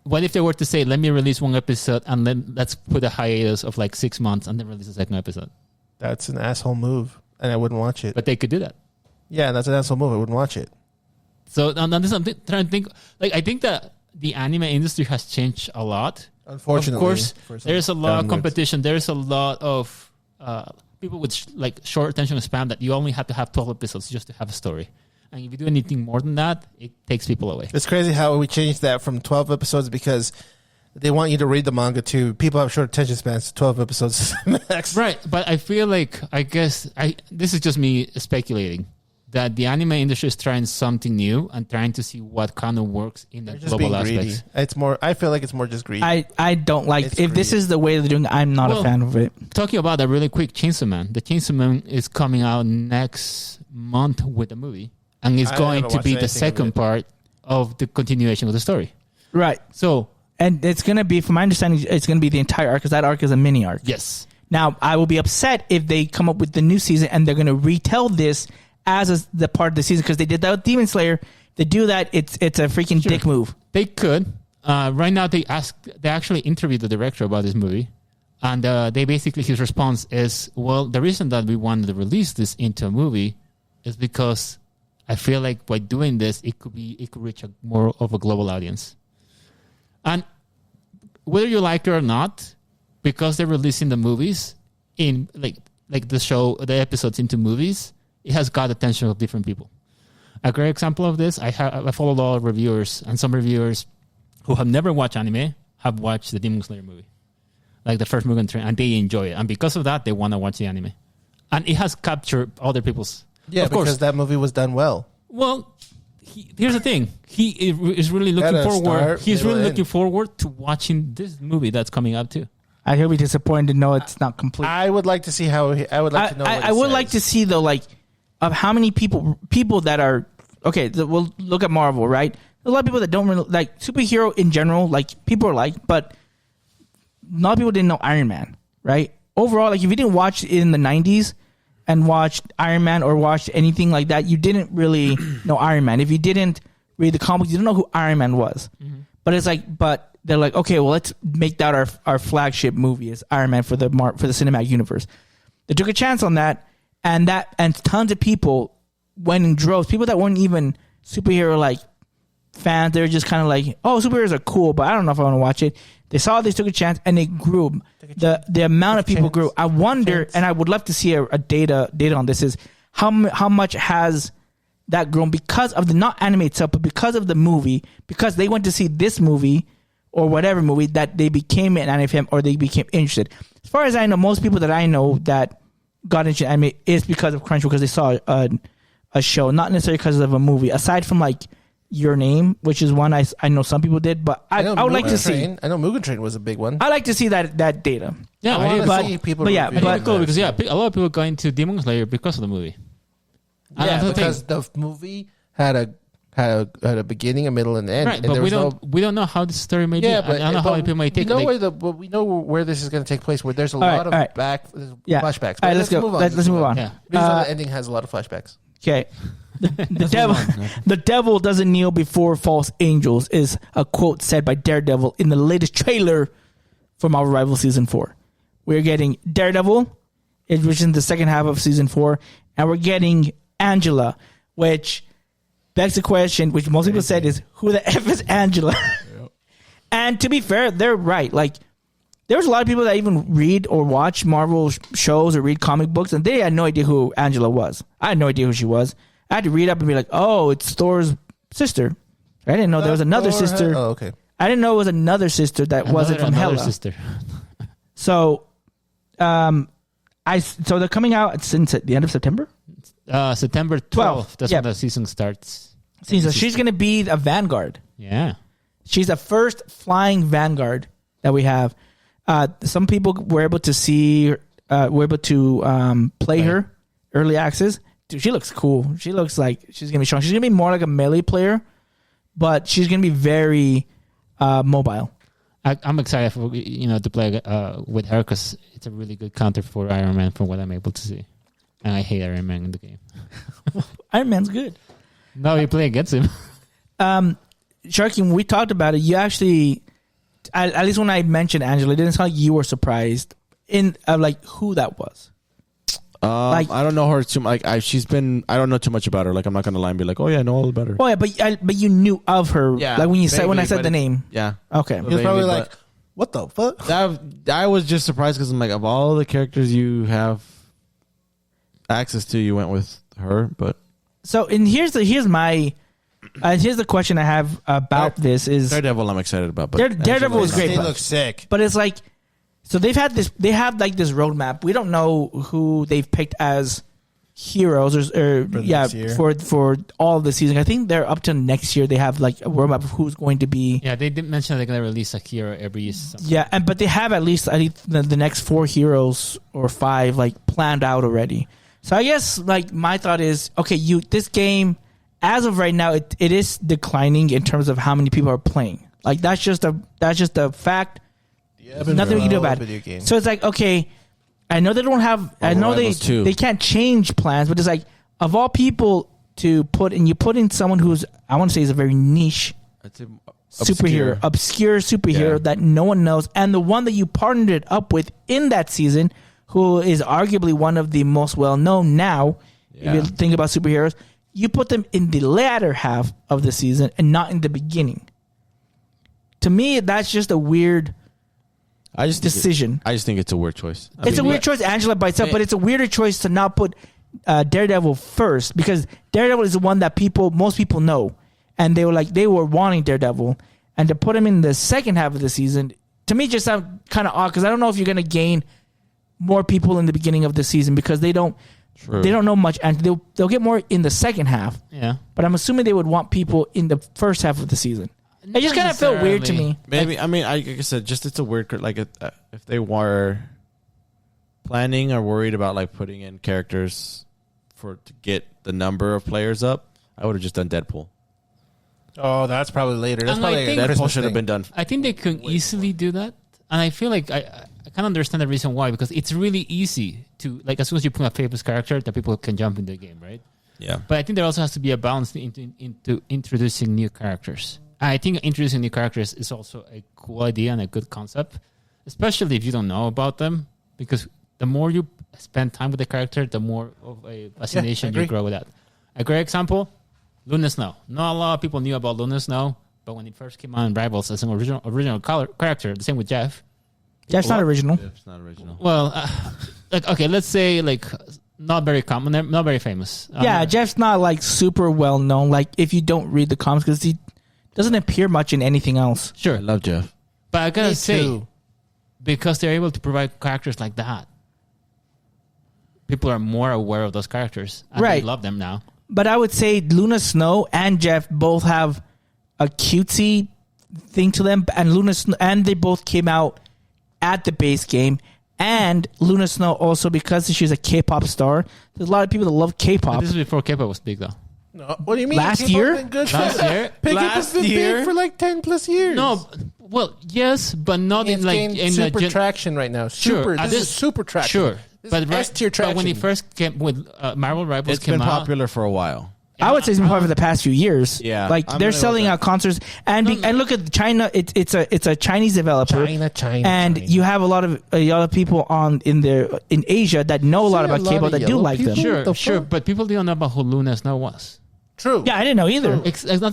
What if they were to say, "Let me release one episode and then let's put a hiatus of like 6 months and then release a second episode"? That's an asshole move, and I wouldn't watch it. But they could do that. Yeah, that's an asshole move. I wouldn't watch it. So on this, I'm trying to think. Like I think that the anime industry has changed a lot. Unfortunately, Of course, for some there's a lot of downwards. competition. There's a lot of people with like short attention span that you only have to have 12 episodes just to have a story. And if you do anything more than that, it takes people away. It's crazy how we changed that from 12 episodes because they want you to read the manga to people have short attention spans. 12 episodes max. Right, but I feel like this is just me speculating that the anime industry is trying something new and trying to see what kind of works in the They're just being global greedy. aspects. It's more. I feel like it's more just greedy. I don't like It's if this greedy. is the way they're doing it, I'm not a fan of it. Talking about that really quick, Chainsaw Man. The Chainsaw Man is coming out next month with a movie, and it's I going haven't to watched be the anything of second it. part of the continuation of the story. Right. So, And it's going to be, from my understanding, it's going to be the entire arc because that arc is a mini arc. yes. Now, I will be upset if they come up with the new season and they're going to retell this as the part of the season because they did that with Demon Slayer. They do that, it's a freaking dick move. They could. Right now, they actually interviewed the director about this movie, and they basically his response is, "Well, the reason that we wanted to release this into a movie is because I feel like by doing this, it could reach more of a global audience, and whether you like it or not, because they're releasing the movies, in like the episodes into movies, it has got attention of different people. A great example of this, I follow a lot of reviewers, and some reviewers who have never watched anime have watched the Demon Slayer movie, like the first Mugen Train, and they enjoy it, and because of that, they want to watch the anime, and it has captured other people's. Yeah, of course. because that movie was done well. Well, here's the thing: he is really looking Gotta forward. start, He's middle, really end. looking forward to watching this movie that's coming up too. He'll be disappointed to know it's not complete. I would like to see how. I would like to know. I would like to see though, like, of how many people that are okay. We'll look at Marvel, right? There's a lot of people that don't really like superhero in general. Like people are like, but a lot of people didn't know Iron Man, right? Overall, like if you didn't watch it in the '90s and watched Iron Man or watched anything like that, you didn't really know Iron Man. If you didn't read the comics, you don't know who Iron Man was. Mm-hmm. But it's like, they're like, okay, well, let's make that our flagship movie is Iron Man for the cinematic universe. They took a chance on that, and tons of people went in droves. People that weren't even superhero like fans, they're just kind of like, oh, superheroes are cool, but I don't know if I want to watch it. They saw this, took a chance, and it grew. The amount of people grew. I wonder, and I would love to see a data on this, is how much has that grown because of the not anime itself, but because of the movie, because they went to see this movie or whatever movie that they became an anime fan or they became interested. As far as I know, most people that I know that got into anime is because of Crunchyroll, because they saw a show, not necessarily because of a movie. Aside from like Your Name, which is one I know some people did, but I would like to see. I know Mugen Train was a big one. I like to see that data. Yeah, I want but to see people. but yeah, review but- it. cool because a lot of people go into Demon Slayer because of the movie. And Yeah, that's the thing. because the movie had a beginning, a middle, and an end. Right, and but there we was don't know how the story may Yeah, be. but I don't know how people may take we know it. we know where this is going to take place. Where there's a right, lot of all right. flashbacks. All right, let's go. move on. Let's move on. Yeah. The ending has a lot of flashbacks. Okay. The devil doesn't kneel before false angels is a quote said by Daredevil in the latest trailer for Marvel Rival Season 4. We're getting Daredevil, which is in the second half of Season 4, and we're getting Angela, which begs the question, which most people said is, who the F is Angela? And to be fair, they're right. Like, there's a lot of people that even read or watch Marvel shows or read comic books, and they had no idea who Angela was. I had no idea who she was. I had to read up and be like, oh, it's Thor's sister. I didn't know there was another sister. Oh, okay. I didn't know it was another sister that wasn't from another Hela. sister. So, so they're coming out since at the end of September. September 12th. That's Yep. when the season starts. So she's going to be a Vanguard. Yeah. She's the first flying Vanguard that we have. Some people were able to see, play her early access. Dude, she looks cool. She looks like she's going to be strong. She's going to be more like a melee player, but she's going to be very mobile. I'm excited for to play with her because it's a really good counter for Iron Man from what I'm able to see. And I hate Iron Man in the game. Iron Man's good. No, you play against him. Sharky, when we talked about it, you actually, at least when I mentioned Angela, it didn't sound like you were surprised in like who that was. I don't know her too much. I don't know too much about her. Like, I'm not gonna lie and be like, oh yeah, I know all about her. Oh yeah, but you knew of her. Yeah, like when I said vaguely, the name. Yeah. Okay. He was probably Maybe, like, "What the fuck?" I was just surprised because I'm like, of all the characters you have access to, you went with her. But So, and here's the question I have about this is Daredevil, I'm excited about. But Daredevil was great. They but- look sick. But it's like, so they have this roadmap. We don't know who they've picked as heroes or next year. for all of the season. I think they're up to next year. They have like a roadmap of who's going to be. Yeah, they did mention they're going to release a hero every season. Yeah, but they have at least, I think, the next 4 heroes or 5 like planned out already. So I guess like my thought is, okay, this game as of right now it is declining in terms of how many people are playing. Like that's just a fact. Yeah, Nothing we can do about it. So it's like, okay, I know they don't have. I know they can't change plans, but it's like of all people to put, and you put in someone who's, I want to say, is a very niche superhero, obscure superhero that no one knows, and the one that you partnered it up with in that season, who is arguably one of the most well known now. If you think about superheroes, you put them in the latter half of the season and not in the beginning. To me, that's just a weird. decision. I just think it's a weird choice. It's a weird choice, Angela by itself, but it's a weirder choice to not put Daredevil first, because Daredevil is the one that most people know, and they were wanting Daredevil, and to put him in the second half of the season, to me, just sounds kind of odd, because I don't know if you're going to gain more people in the beginning of the season, because they don't know much, and they'll get more in the second half. Yeah, but I'm assuming they would want people in the first half of the season. It just kind of felt weird to me. Maybe like I said, just it's a weird if they were planning or worried about like putting in characters to get the number of players up, I would have just done Deadpool. Oh, that's probably later. That's And probably I think- a Deadpool Christmas should have thing. been done. I think they could easily do that, and I feel like I can understand the reason why, because it's really easy to, like, as soon as you put a famous character, that people can jump into the game, right? Yeah. But I think there also has to be a balance into introducing new characters. I think introducing new characters is also a cool idea and a good concept, especially if you don't know about them, because the more you spend time with the character, the more of a fascination you grow with that. A great example, Luna Snow. Not a lot of people knew about Luna Snow, but when it first came out in Rivals as an original character, the same with Jeff. Jeff's not original. It's not original. Well, let's say not very common, not very famous. Yeah, Jeff's not like super well known. Like if you don't read the comics, because he doesn't appear much in anything else. Sure. I love Jeff. But I gotta Me say, too. because they're able to provide characters like that, people are more aware of those characters. And Right. They love them now. But I would say Luna Snow and Jeff both have a cutesy thing to them, and they both came out at the base game. And Luna Snow also, because she's a K-pop star, there's a lot of people that love But K-pop. this is before K-pop was big, though. No, what do you mean? Last K-pop's year? been good Last for- year? K-pop Last has been year? big for like 10 plus years. No, well, yes, but not It's in like gained in super the traction right now. Sure, Super. at This is super traction. Sure, This is S-tier But when traction. it first came with Marvel Rivals, It's came been out, popular for a while. I would say it's been popular for the past few years. Yeah, like I'm they're gonna selling go with out concerts, and look at China. It's a Chinese developer, China, and China. you have a lot of people in Asia that know a lot about K-pop that do yellow like them. people. Sure, but people didn't know about who Luna Snow was. True. Yeah, I didn't know either. That's not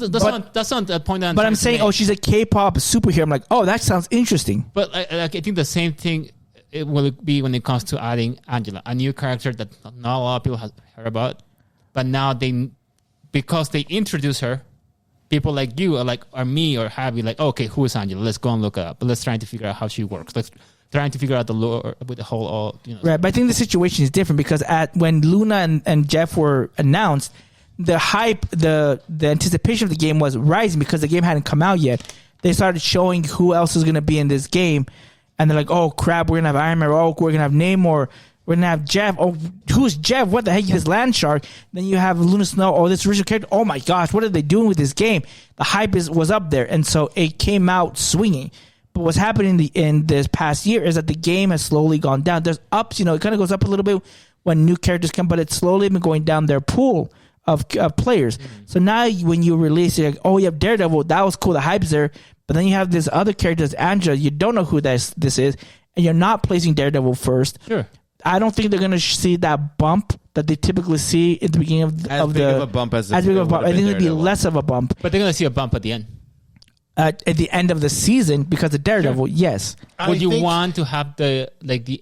the point. But I'm saying, oh, she's a K-pop superhero. I'm like, oh, that sounds interesting. But I think the same thing it will be when it comes to adding Angela, a new character that not a lot of people have heard about, but now because they introduce her, people like you or me or Javi, like, okay, who is Angela? Let's go and look her up. But let's try to figure out how she works. Let's trying to figure out the lore with the whole, Right, but I think the situation is different because when Luna and Jeff were announced, the hype, the anticipation of the game was rising because the game hadn't come out yet. They started showing who else is going to be in this game, and they're like, "Oh crap, we're gonna have Iron Man. Oh, we're gonna have Namor. We're gonna have Jeff. Oh, who's Jeff? What the heck is this land shark?" Then you have Luna Snow. Oh, this original character. Oh my gosh, what are they doing with this game? The hype was up there, and so it came out swinging. But what's happening in this past year is that the game has slowly gone down. There's ups, it kind of goes up a little bit when new characters come, but it's slowly been going down their pool of players. So now when you release it, like, oh, you have Daredevil, that was cool, the hype's there, but then you have this other character, Angela, you don't know who this is, and you're not placing Daredevil first. Sure. I don't think they're going to see that bump that they typically see at the beginning of Big of a bump as big of a bump. I think it'll be Daredevil. less of a bump But they're gonna see a bump at the end. at the end of the season because of Daredevil. Yes. Would you think want to have the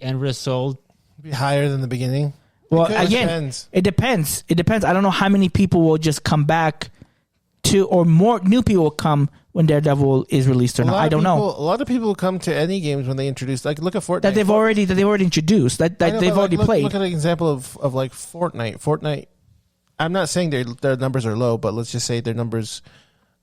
end result? be higher than the beginning? Well, It again, depends. it depends. It depends. I don't know how many people will just come back or more new people will come when Daredevil is released or not. I don't know. A lot of people come to any games when they introduce, like, look at Fortnite. That they've already introduced. That I know, they've but, already look, played. Look at an example of like Fortnite. Fortnite. I'm not saying their numbers are low, but let's just say their numbers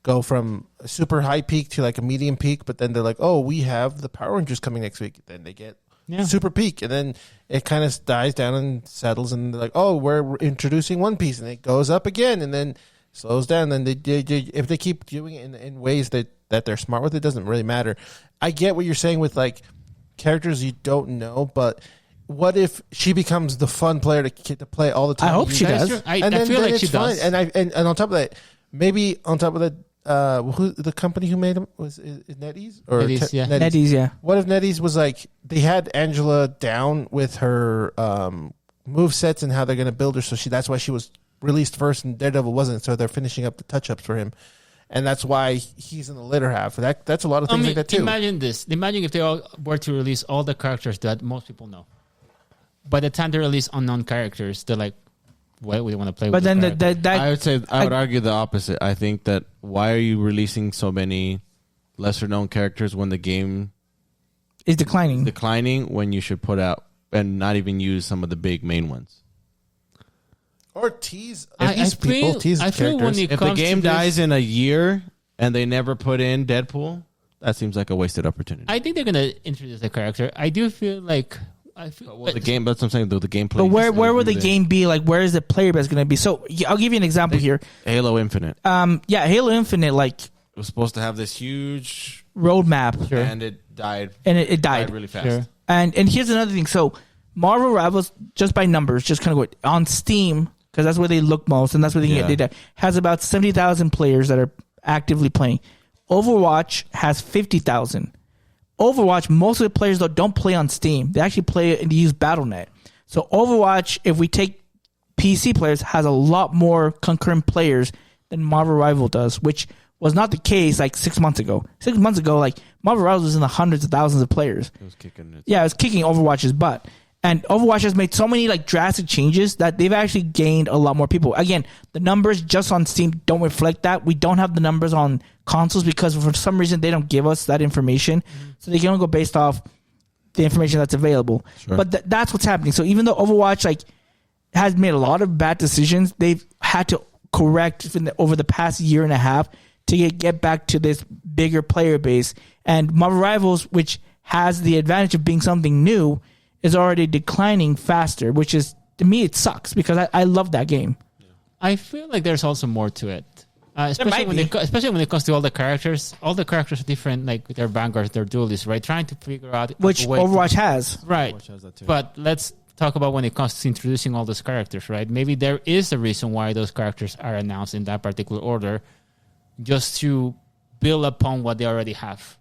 go from a super high peak to like a medium peak. But then they're like, oh, we have the Power Rangers coming next week. Then they get super peak, and then it kind of dies down and settles, and they're like, oh, we're introducing One Piece, and it goes up again, and then slows down. Then if they keep doing it in ways that they're smart with, it doesn't really matter. I get what you're saying with like characters you don't know, but what if she becomes the fun player to play all the time? I hope she does. I feel like she does. And on top of that, maybe on top of that, who the company who made them was NetEase or NetEase, yeah. NetEase, yeah. What if NetEase was like they had Angela down with her move sets and how they're going to build her, so that's why she was released first and Daredevil wasn't, so they're finishing up the touch ups for him. and that's why he's in the later half. That's a lot of things like that too. Imagine this. Imagine if they all were to release all the characters that most people know. By the time they release unknown characters, they're like, "What we want to play?" But with then that I would say I would argue the opposite. I think that why are you releasing so many lesser known characters when the game is declining. is declining when you should put out and not even use some of the big main ones? Or tease I people, feel- tease I feel when characters. it If the comes game to this- dies in a year and they never put in Deadpool, that seems like a wasted opportunity. I think they're gonna introduce a character. I do feel like Well, the game, that's what I'm saying, though, the gameplay. But where will the game be? Like, where is the player base going to be? So I'll give you an example here. Halo Infinite. Halo Infinite, like, It was supposed to have this huge, roadmap, and it died. and it died. really fast. Sure. And here's another thing. So Marvel Rivals, just by numbers, just kind of go on Steam, because that's where they look most, and that's where they can get data, has about 70,000 players that are actively playing. Overwatch has 50,000. Overwatch, most of the players, though, don't play on Steam. They actually play and use Battle.net. So Overwatch, if we take PC players, has a lot more concurrent players than Marvel Rival does, which was not the case like 6 months ago. 6 months ago, like, Marvel Rivals was in the hundreds of thousands of players. It was kicking it. Yeah, it was kicking Overwatch's butt. And Overwatch has made so many like drastic changes that they've actually gained a lot more people. Again, the numbers just on Steam don't reflect that. We don't have the numbers on consoles because for some reason they don't give us that information. So they can only go based off the information that's available. Sure. But that's what's happening. So even though Overwatch like has made a lot of bad decisions, they've had to correct over the past year and a half to get back to this bigger player base. And Marvel Rivals, which has the advantage of being something new, is already declining faster, which is, to me, it sucks because I love that game. I feel like there's also more to it. might Especially when, be. especially when it comes to all the characters. All the characters are different, like their vanguards, their duelists, right? Trying to figure out Which a way to- Overwatch has. right? Overwatch has that too. But let's talk about when it comes to introducing all those characters, right? Maybe there is a reason why those characters are announced in that particular order, just to build upon what they already have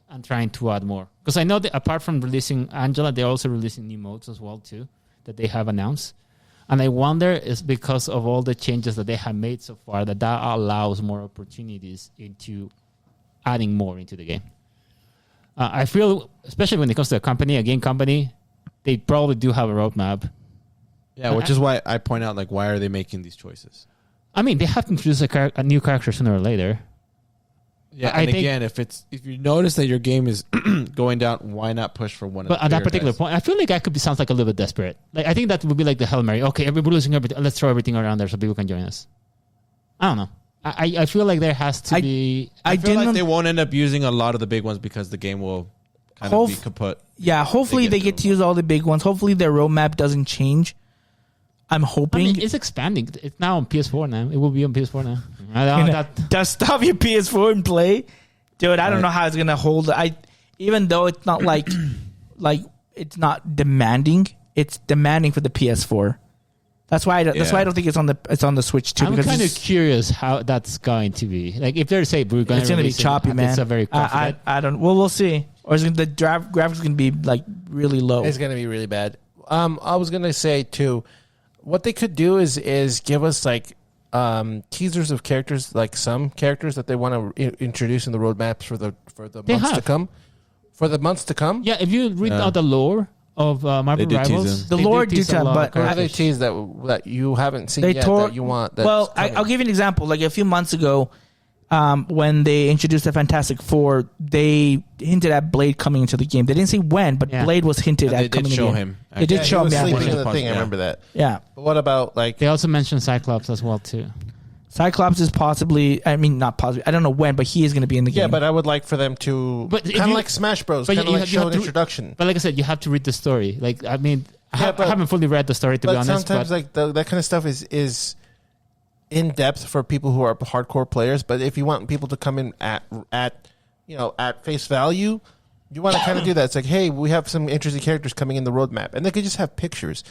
and trying to add more. Because I know that apart from releasing Angela, they're also releasing new modes as well too that they have announced. And I wonder is because of all the changes that they have made so far that allows more opportunities into adding more into the game. I feel, especially when it comes to a game company, they probably do have a roadmap. Yeah, which is why I point out, like, why are they making these choices? I mean, they have to introduce a new character sooner or later. Yeah, I and think- again, if you notice that your game is going down, why not push for one of But the at that bigger particular guys? point, I feel like that sounds like a little bit desperate. Like I think that would be like the Hail Mary. Okay, everybody's losing everything. Let's throw everything around there so people can join us. I don't know. I feel like there has to be. I feel like didn't- they won't end up using a lot of the big ones because the game will kind of be kaput. Yeah, hopefully they get to use all the big ones. Hopefully their roadmap doesn't change. I'm I hoping. mean, it's expanding. It's now on PS4 now. It will be on PS4 now. I don't, that, Dust off your PS4 and play, dude. I don't know how it's gonna hold. Even though it's not like it's not demanding. It's demanding for the PS4. That's why. That's why I don't think it's on the Switch too. I'm because kind of it's- curious how that's going to be. Like if they're say we're going It's to gonna be release it, choppy, man. It's a very confident. I don't. Well, we'll see. Or is the graphics gonna be like really low? It's going to be really bad. I was going to say too, what they could do is give us like teasers of characters, like some characters that they want to introduce in the roadmaps for the months to have. come. For the months to come, Yeah, if you read out the lore of Marvel They do tease Rivals, them. The they lore tease do a tell, lot of but what are they characters. teased that you haven't seen They yet tore. that you want? That's Well, coming? I'll give you an example. Like a few months ago, when they introduced the Fantastic Four, they hinted at Blade coming into the game. They didn't say when, but Yeah. Blade was hinted And at they did coming show in. him. They did Yeah, show he him. was Yeah, sleeping yeah. in the thing. I Yeah. remember that. yeah. But what about like? They also mentioned Cyclops as well too. Cyclops is possibly. I mean, not possibly. I don't know when, but he is going to be in the game. Yeah, but I would like for them to But if kind of you- like Smash Bros. but Kind you of like have- you show have an to- introduction. But like I said, you have to read the story. Like I mean, Yeah, I haven't fully read the story to be But honest. sometimes But like that kind of stuff is in depth for people who are hardcore players. But if you want people to come in at face value, you want to kind of do that. It's like, hey, we have some interesting characters coming in the roadmap, and they could just have pictures.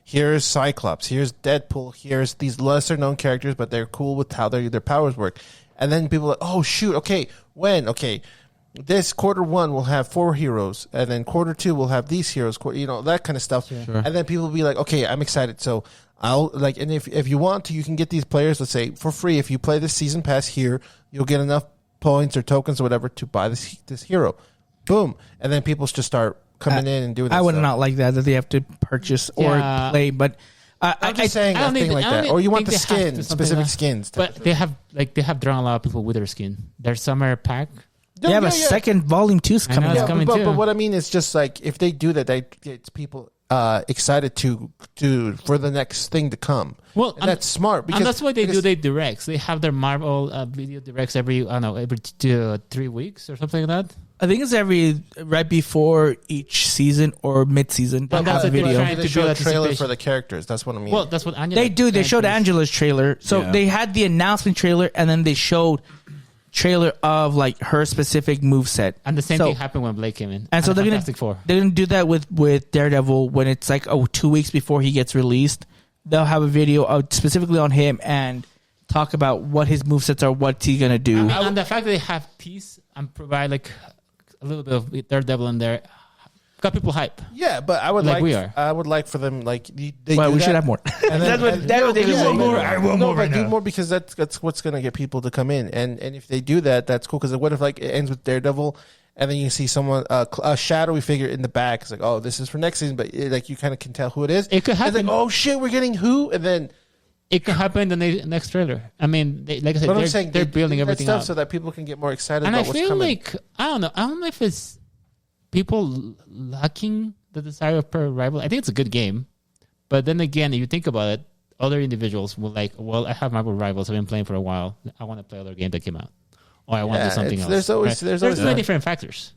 Here's Cyclops. Here's Deadpool. Here's these lesser known characters, but they're cool with how their powers work. And then people are like, oh shoot, okay, when? Okay, this Q1 will have 4 heroes, and then Q2 will have these heroes. That kind of stuff. And then people will be like, okay, I'm excited. So And if you want to, you can get these players, let's say, for free. If you play this season pass here, you'll get enough points or tokens or whatever to buy this hero. Boom. And then people just start coming in and doing that I would stuff. not like that they have to purchase or play, but I'm just saying a thing like that. Or you want the skin, specific skins. But they have drawn a lot of people with their skin. Their summer pack. they have a second volume 2's coming it's out. coming too. But what I mean is just like if they do that, they get people excited for the next thing to come. Well, and that's smart because and that's why they do their directs. They have their Marvel video directs every 3 weeks or something like that. I think it's right before each season or mid-season. And that's a what they're video. trying They to show a build trailer anticipation. for the characters. That's what I mean. Well, that's what Angela. They do. They showed Angela's trailer. So Yeah. they had the announcement trailer, and then they showed trailer of like her specific moveset. And the same So- thing happened when Blake came in. And so the they're Fantastic Four. gonna do that with Daredevil when it's like 2 weeks before he gets released. They'll have a video specifically on him and talk about what his movesets are, what he's gonna do. And the fact that they have tease and provide like a little bit of Daredevil in there got people hype. yeah, but I would Like like we are. I would like for them like they Well, do we that. should have more. And That's what they yeah, want more. yeah. I want No, more but right do now. more because that's what's going to get people to come in. And if they do that, that's cool. Because what if like it ends with Daredevil, and then you see someone a shadowy figure in the back? It's like, oh, this is for next season, but like you kind of can tell who it is. It could It's happen. like, oh shit, we're getting who? And then It could happen in the next trailer. I mean, like I said, but I'm saying they're they building do that everything stuff up. so that people can get more excited And I about what's feel coming. like I don't know if it's people lacking the desire for rival. I think it's a good game, but then again, if you think about it, other individuals will like, well, I have Marvel Rivals. I've been playing for a while. I want to play other game that came out, or I want to do something else. There's always right? there's always many that. different factors.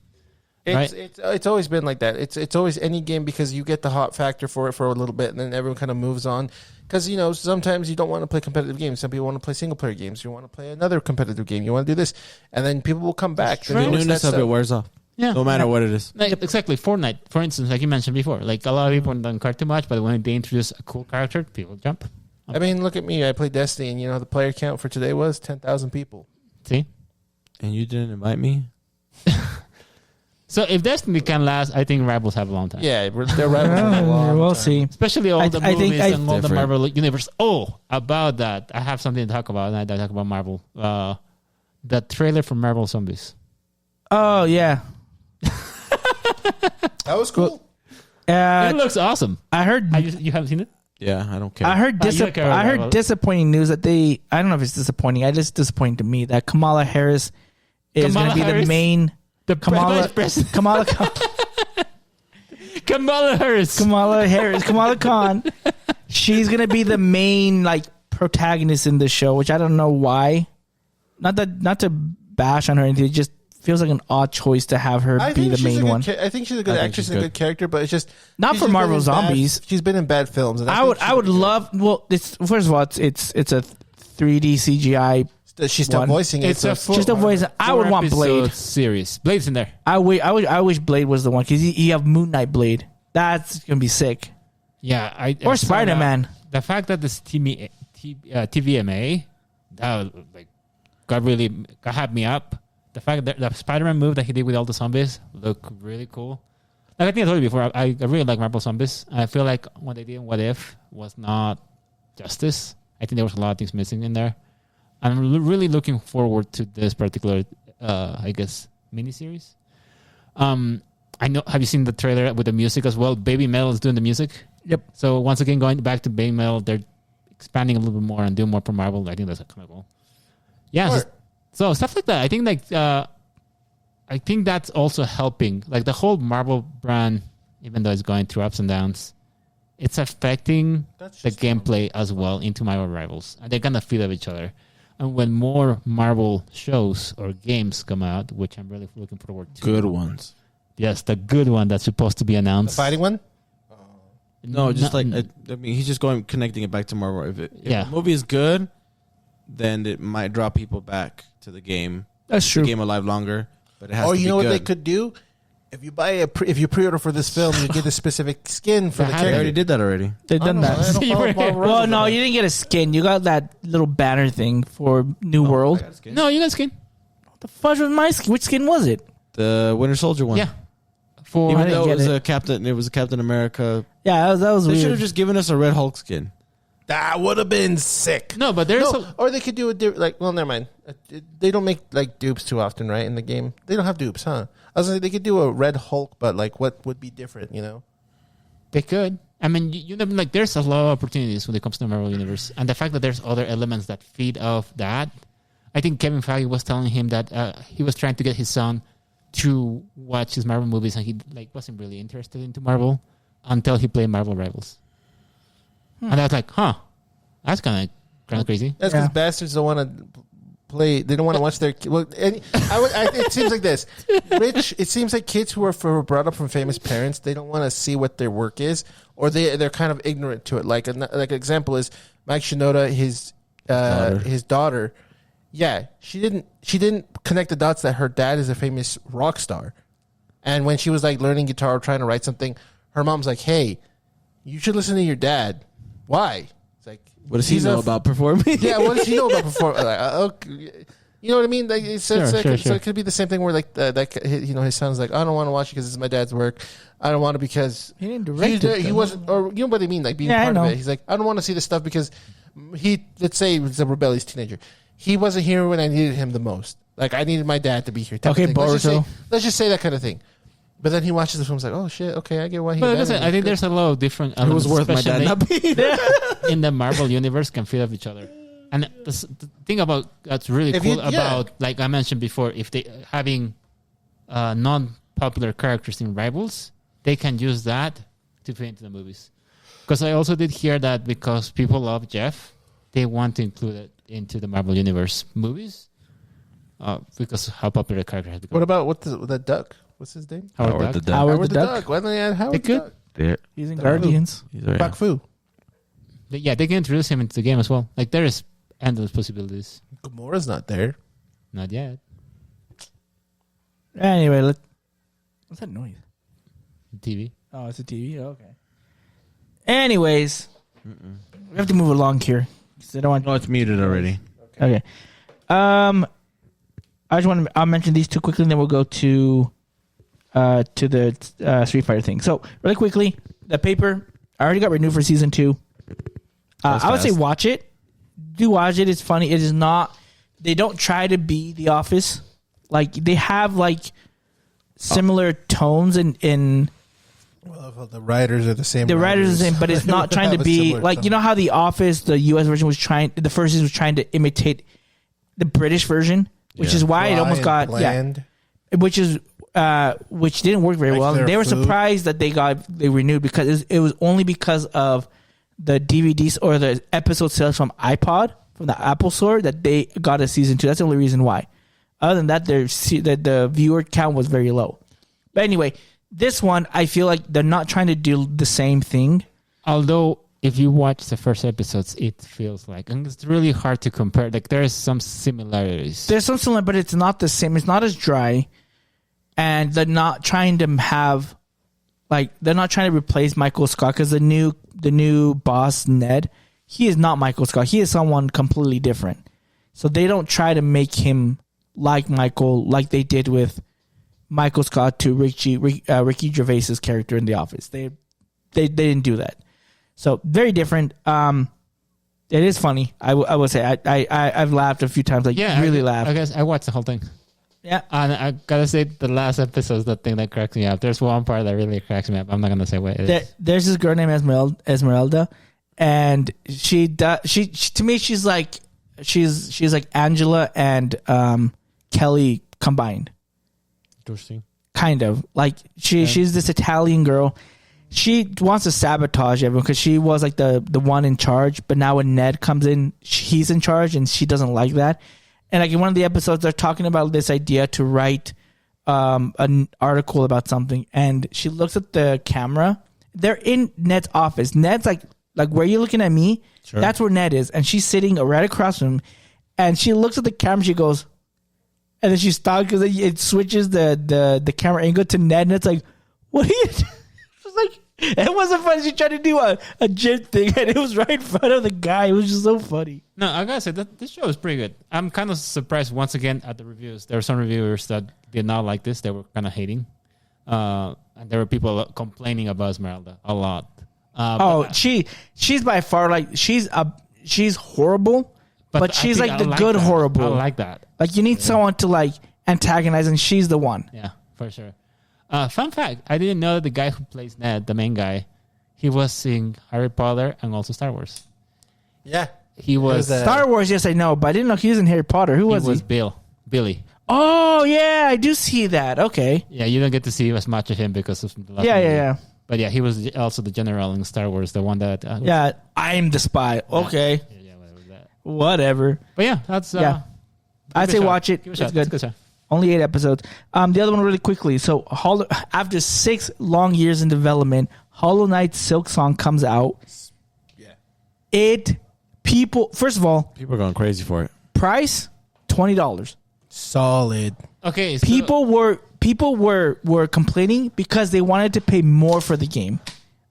It's, right? it's always been like that. It's always any game because you get the hot factor for it for a little bit, and then everyone kind of moves on. Because sometimes you don't want to play competitive games. Some people want to play single player games. You want to play another competitive game. You want to do this, and then people will come back. The newness of it wears off. Yeah, No matter what it is. Like, exactly. Fortnite, for instance, like you mentioned before, like a lot of people don't care too much, but when they introduce a cool character, people jump. I mean, look at me. I play Destiny, and the player count for today was 10,000 people. See. And you didn't invite me? So if Destiny can last, I think Rivals have a long time. Yeah, they're right. We'll see. Especially all the I think movies and all the Different. Marvel universe. Oh, about that, I have something to talk about. And I talk about Marvel. The trailer for Marvel Zombies. Oh yeah. That was cool. It looks awesome. I heard. You haven't seen it? Yeah, I don't care. I heard. you don't care I heard about it. disappointing news that they. I don't know if it's disappointing. I just disappointing to me that Kamala Harris is going to be Harris? the main. The Kamala. Vice President. Kamala. Kamala Harris. Kamala Harris. Kamala Khan. She's going to be the main protagonist in the show, which I don't know why. Not to bash on her. It just feels like an odd choice to have her I be think the she's a main good one. I think she's a good I think actress she's and a good. good character, but it's just Not she's for just Marvel been in bad- Zombies. she's been in bad films. And I would love. Well, it's first of all, it's a 3D CGI. She's still one. voicing it. It's so a full, Just a voice. I would want Blade. four-episode series. Blade's in there. I wish Blade was the one because you have Moon Knight Blade. That's gonna be sick. Yeah, I Or saw Spider-Man. that. The fact that this TVMA that got hyped me up. The fact that the Spider-Man move that he did with all the zombies look really cool. Like I think I told you before, I really like Marvel Zombies. I feel like what they did in What If was not justice. I think there was a lot of things missing in there. I'm really looking forward to this particular, I guess, miniseries. I know. Have you seen the trailer with the music as well? Baby Metal is doing the music. Yep. So once again, going back to Baby Metal, they're expanding a little bit more and doing more for Marvel. I think that's kind of cool. Yeah. So stuff like that. I think that's also helping. Like the whole Marvel brand, even though it's going through ups and downs, it's affecting the gameplay as well into Marvel Rivals. And they're gonna feed off each other. And when more Marvel shows or games come out, which I'm really looking forward to. Good ones. Yes, the good one that's supposed to be the announced. fighting one. No, just he's just connecting it back to Marvel. If Yeah. the movie is good, then it might draw people back to the game. That's Keep true. the game alive longer. But it has Or to you be know what good. they could do? If you buy if you pre-order for this film, you get a specific skin for the They They already character. did that already. They've done that. I don't follow Marvel Well, Rivals no, enough. you didn't get a skin. You got that little banner thing for New World. No, you got skin. What the fudge was my skin? Which skin was it? The Winter Soldier one. Yeah. For I Even didn't though get it was it. a Captain, it was a Captain America. Yeah, that was They should weird. have just given us a Red Hulk skin. That would have been sick. No, but there's Or they could do well, never mind. They don't make like dupes too often, right? In the game, they don't have dupes, huh? I was like, they could do a Red Hulk, but like, what would be different? You know, they could. I mean, you know, like there's a lot of opportunities when it comes to the Marvel Universe, and the fact that there's other elements that feed off that. I think Kevin Feige was telling him that he was trying to get his son to watch his Marvel movies, and he like wasn't really interested into Marvel until he played Marvel Rivals. And I was like, that's kind of crazy. that's because bastards don't want to play. They don't want to watch their. Well, it seems like this. It seems like kids who are brought up from famous parents, they don't want to see what their work is, or they're kind of ignorant to it. Like an example is Mike Shinoda, his daughter. Yeah, she didn't connect the dots that her dad is a famous rock star, and when she was like learning guitar or trying to write something, her mom's like, "Hey, you should listen to your dad." Why? It's like, what does he know about performing? Yeah, what does he know about performing? Like, okay, you know what I mean? Like, so it could be the same thing where like his son's like, I don't want to watch it because it's my dad's work. I don't want to because he didn't direct it. He wasn't, or you know what I mean? Like being part of it. He's like, I don't want to see this stuff because let's say he was a rebellious teenager. He wasn't here when I needed him the most. Like I needed my dad to be here. Okay, Boruto. Let's just say that kind of thing. But then he watches the film. He's like, "Oh shit, okay, I get why he." But I think there's a lot of different. It was worth my dad not being there. In the Marvel universe, can feed off each other. And the thing that's really cool about, like I mentioned before, if they having non-popular characters in Rivals, they can use that to fit into the movies. Because I also did hear that because people love Jeff, they want to include it into the Marvel Universe movies because how popular the character has become. What about the duck? What's his name? Howard the Duck. Howard the Duck. Why don't they add Howard the Duck? Yeah. He's in Guardians. Bak Fu. Yeah, they can introduce him into the game as well. Like there is endless possibilities. Gamora's not there. Not yet. Anyway, what's that noise? TV. Oh, it's a TV. Okay. Anyways, we have to move along here. I don't want. Oh, it's muted already. Okay. I'll mention these two quickly, and then we'll go to the Street Fighter thing. So really quickly, the paper I already got renewed for season 2. I would say watch it. Do watch it. It's funny. It is not. They don't try to be The Office. Like they have like similar tones in. Well, the writers are the same. The writers are the same, but it's not trying to be like you know how The Office, the U.S. version was trying. The first season was trying to imitate the British version, which is why it almost got bland. which didn't work very well. They were surprised that they renewed because it was only because of the DVDs or the episode sales from iPod from the Apple Store that they got a season 2. That's the only reason why. Other than that, the viewer count was very low. But anyway, this one I feel like they're not trying to do the same thing. Although if you watch the first episodes, it feels like, and it's really hard to compare. Like there's some similarities. There's some similar, but it's not the same. It's not as dry, and they're not trying to have, like, they're not trying to replace Michael Scott because the new boss Ned, he is not Michael Scott. He is someone completely different. So they don't try to make him like Michael, like they did with Michael Scott to Ricky Gervais's character in The Office. They didn't do that. So very different. It is funny. I would say I've laughed a few times. Like really laughed. I guess I watched the whole thing. Yeah, and I gotta say the last episode is the thing that cracks me up. There's one part that really cracks me up. I'm not gonna say what it is. There's this girl named Esmeralda, and she to me she's like Angela and Kelly combined. Interesting. Kind of like she's this Italian girl. She wants to sabotage everyone because she was like the one in charge. But now when Ned comes in, he's in charge, and she doesn't like that. And like in one of the episodes, they're talking about this idea to write an article about something, and she looks at the camera. They're in Ned's office. Ned's like where you're looking at me. Sure. That's where Ned is, and she's sitting right across from him. And she looks at the camera. She goes, and then she stops because it switches the camera angle to Ned, and it's like, what are you doing? Like, it wasn't funny. She tried to do a gym thing, and it was right in front of the guy. It was just so funny. No, I gotta say that this show is pretty good. I'm kind of surprised once again at the reviews. There were some reviewers that did not like this. They were kind of hating, and there were people complaining about Esmeralda a lot. She's by far like she's horrible, but she's like the good that. horrible. I like that. Like you need someone to like antagonize, and she's the one. Yeah, for sure. Fun fact: I didn't know that the guy who plays Ned, the main guy, he was in Harry Potter and also Star Wars. Yeah. He was Star Wars. Yes, I know, but I didn't know he was in Harry Potter. Who was he? Was Billy. Oh yeah, I do see that. Okay. Yeah, you don't get to see as much of him because of the last Yeah, movie. yeah. But yeah, he was also the general in Star Wars, the one that. Yeah, I'm the spy. Okay. Yeah, whatever that. Whatever. But yeah, that's. Yeah. I'd say watch it. Give It's a shot. good. It's a good show. Only 8 episodes. The other one really quickly. So after 6 long years in development, Hollow Knight SilkSong comes out. Yeah. First of all, People are going crazy for it. price $20. Solid. Okay, so People were complaining because they wanted to pay more for the game.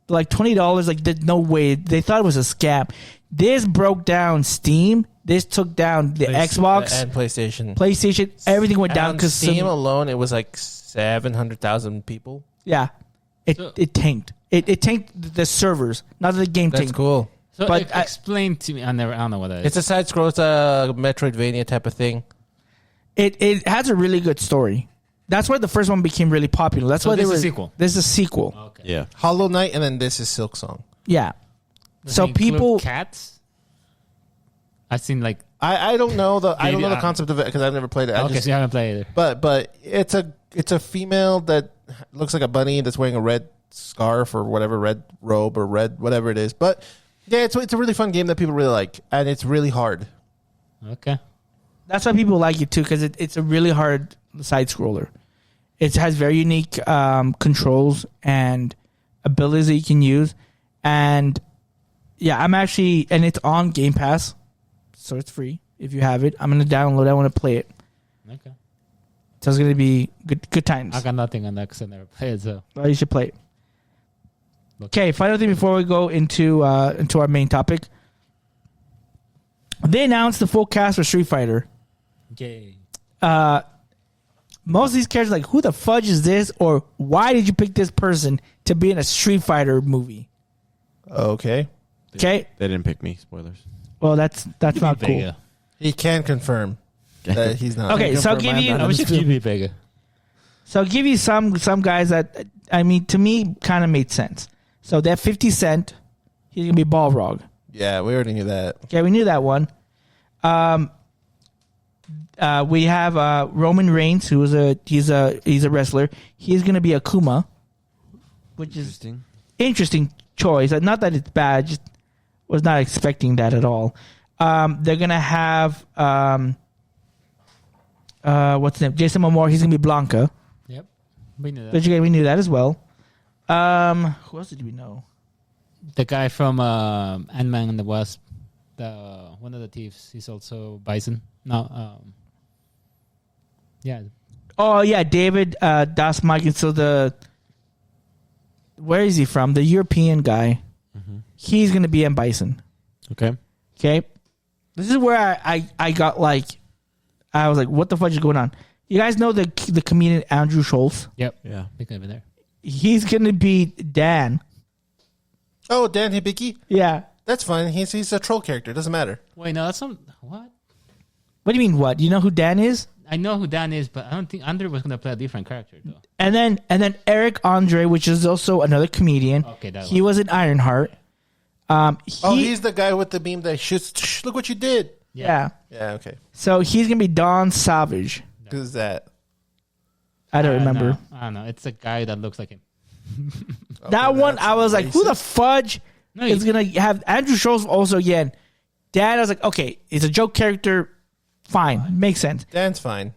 Like $20, like there's no way. They thought it was a scam. This broke down Steam. This took down the Xbox and PlayStation. Everything went down on because Steam alone, it was like 700,000 people. yeah, it tanked. It tanked the servers, not the game That's tanked. cool. So But explain to me. I don't know what that is. It's a side scroll, it's a Metroidvania type of thing. It has a really good story. That's why the first one became really popular. That's So why this they is were a sequel? This is a sequel. Okay. Yeah. Hollow Knight, and then this is SilkSong. Yeah. Does So it include people, cats. I've seen like. I don't know the Maybe the concept of it because I've never played it. Okay, so you haven't played either. But it's a female that looks like a bunny that's wearing a red scarf or whatever, red robe or red whatever it is. But yeah, it's a really fun game that people really like, and it's really hard. Okay. that's why people like it too, because it's a really hard side scroller. It has very unique controls and abilities that you can use. And yeah, and it's on Game Pass, so it's free if you have it. I'm going to download it. I want to play it. Okay. So it's going to be good times. I got nothing on that because I never played, so. Well, you should play it. Okay, final thing before we go into our main topic. They announced the full cast for Street Fighter. Yay. Most of these characters are like, who the fudge is this? Or why did you pick this person to be in a Street Fighter movie? Okay. Okay. They didn't pick me. Spoilers. Well, that's not cool. Vega. He can confirm that he's not. Okay, so I'll give you. I wish it could be Vega. So I'll give you some guys that, I mean, to me, kind of made sense. So they have 50 Cent. He's going to be Balrog. Yeah, we already knew that. Okay, we knew that one. We have Roman Reigns, who is he's a wrestler. He's going to be Akuma, which is interesting choice. Not that it's bad, just was not expecting that at all. They're going to have what's his name? Jason Momoa. He's going to be Blanca. Yep. We knew that. But we knew that as well. Who else did we know? The guy from Ant-Man and the Wasp, one of the thieves. He's also Bison. No, yeah. Oh yeah, David Das Mike. So where is he from? The European guy. Mm-hmm. He's gonna be M. Bison. Okay. Okay, this is where I got like, I was like, what the fuck is going on? You guys know the comedian Andrew Schultz? Yep. Yeah. He could have been there. He's gonna be Dan. Oh, Dan Hibiki? Yeah. That's fine. He's a troll character. Doesn't matter. Wait, no, that's some what? What do you mean? What? You know who Dan is? I know who Dan is, but I don't think Andre was going to play a different character though. And then Eric Andre, which is also another comedian. Okay, that he was in Ironheart. He's the guy with the beam that shoots. Shh, look what you did. Yeah. Yeah, okay. So he's gonna be Don Savage. Who's that? I don't remember. I don't know. It's a guy that looks like him. That one, I was like, who the fudge No, is going to have Andrew Schultz also again? Dan, I was like, okay, it's a joke character. Fine. Makes sense. Dan's fine.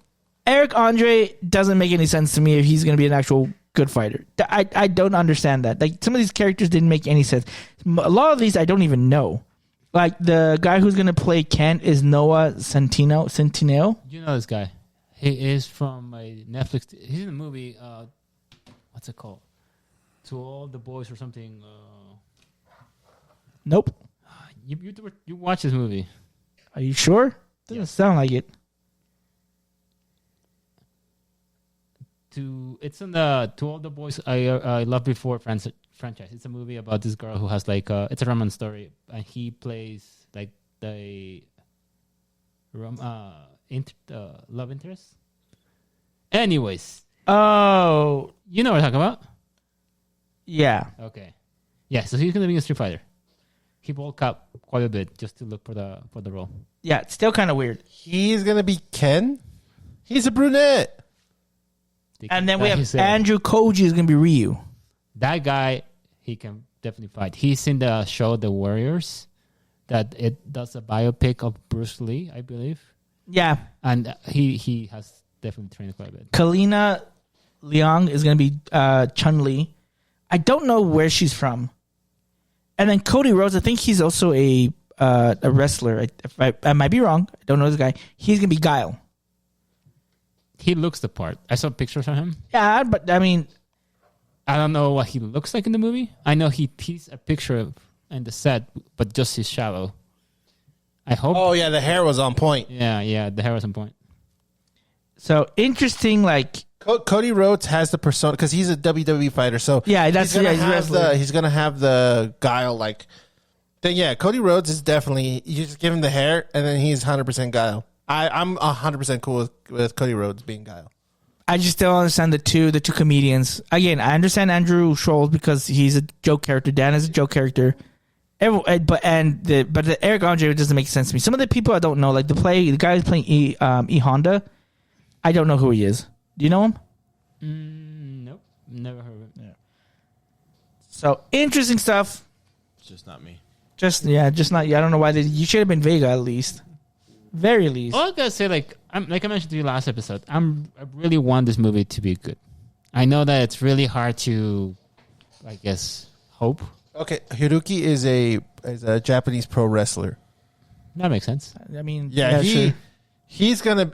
Eric Andre doesn't make any sense to me if he's going to be an actual good fighter. I don't understand that. Like, some of these characters didn't make any sense. A lot of these I don't even know. Like, the guy who's going to play Kent is Noah Centineo. You know this guy. He is from a Netflix. He's in the movie. What's it called? To All the Boys or something. Nope. You watch this movie. Are you sure? Doesn't sound like it. It's in the To All the Boys I Loved Before franchise. It's a movie about this girl who has like it's a romance story, and he plays like the love interest. Anyways, Oh, you know what I'm talking about? yeah. Okay, yeah. So he's gonna be a Street Fighter. He bulked up quite a bit just to look for the role. Yeah, it's still kind of weird. He's gonna be Ken. He's a brunette. And then we have He's, Andrew Koji is going to be Ryu. that guy. He can definitely fight. He's in the show The Warriors, that it does a biopic of Bruce Lee, I believe, Yeah. and he has definitely trained quite a bit. Kalina Leong is going to be Chun-Li. I don't know where she's from. And then Cody Rhodes, I think he's also a wrestler. I might be wrong. I don't know this guy. He's going to be Guile. He looks the part. I saw pictures of him. Yeah, but I mean, I don't know what he looks like in the movie. I know he teased a picture of in the set, but just his shadow. I hope. Oh yeah, the hair was on point. Yeah, the hair was on point. so interesting. Like, Cody Rhodes has the persona because he's a WWE fighter. So yeah, that's he's gonna, he's a have wrestler. he's gonna have the Guile like. Then yeah, Cody Rhodes is definitely. You just give him the hair, and then he's 100% Guile. I'm 100% cool with Cody Rhodes being Guile. I just don't understand the two comedians. Again, I understand Andrew Scholes because he's a joke character. Dan is a joke character. But the Eric Andre doesn't make sense to me. Some of the people I don't know, like the guy who's playing E Honda, I don't know who he is. Do you know him? Nope, never heard of it. Yeah. So interesting stuff. It's just not me. Just not. I don't know why you should have been Vega at least, very least. All I gotta say, like I mentioned to you last episode, I really want this movie to be good. I know that it's really hard to, I guess, hope. Okay, Hiroki is a Japanese pro wrestler. That makes sense. I mean, Yeah, sure. he's gonna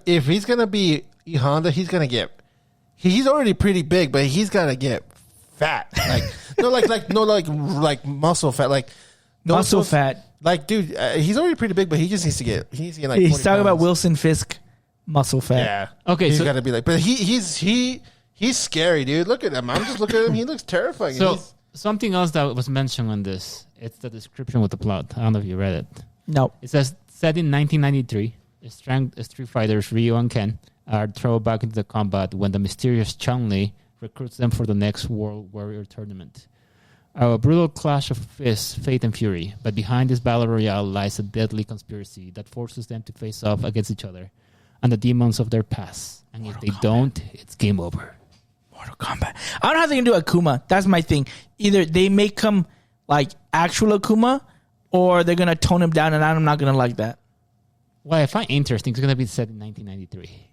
be E Honda, he's gonna get. He's already pretty big, but he's gonna get fat. Like like muscle fat, like muscle fat. Like, dude, he's already pretty big, but he just needs to get. He needs to get like. He's 40 talking about pounds. Wilson Fisk, muscle fat. Yeah. Okay, he's so- gotta be like, but he's scary, dude. Look at him. I'm just looking at him. He looks terrifying. So He's- something else that was mentioned on this, it's the description with the plot. I don't know if you read it. No. It says, set in 1993, Street Fighters Ryu and Ken are thrown back into the combat when the mysterious Chun-Li recruits them for the next World Warrior tournament. A brutal clash of fists, fate, and fury. But behind this battle royale lies a deadly conspiracy that forces them to face off against each other and the demons of their past. And if they don't, it's game over. Mortal Kombat. I don't know how they can do Akuma. That's my thing. Either they make him like actual Akuma, or they're gonna tone him down, and I'm not gonna like that. What I find interesting, it's going to be set in 1993.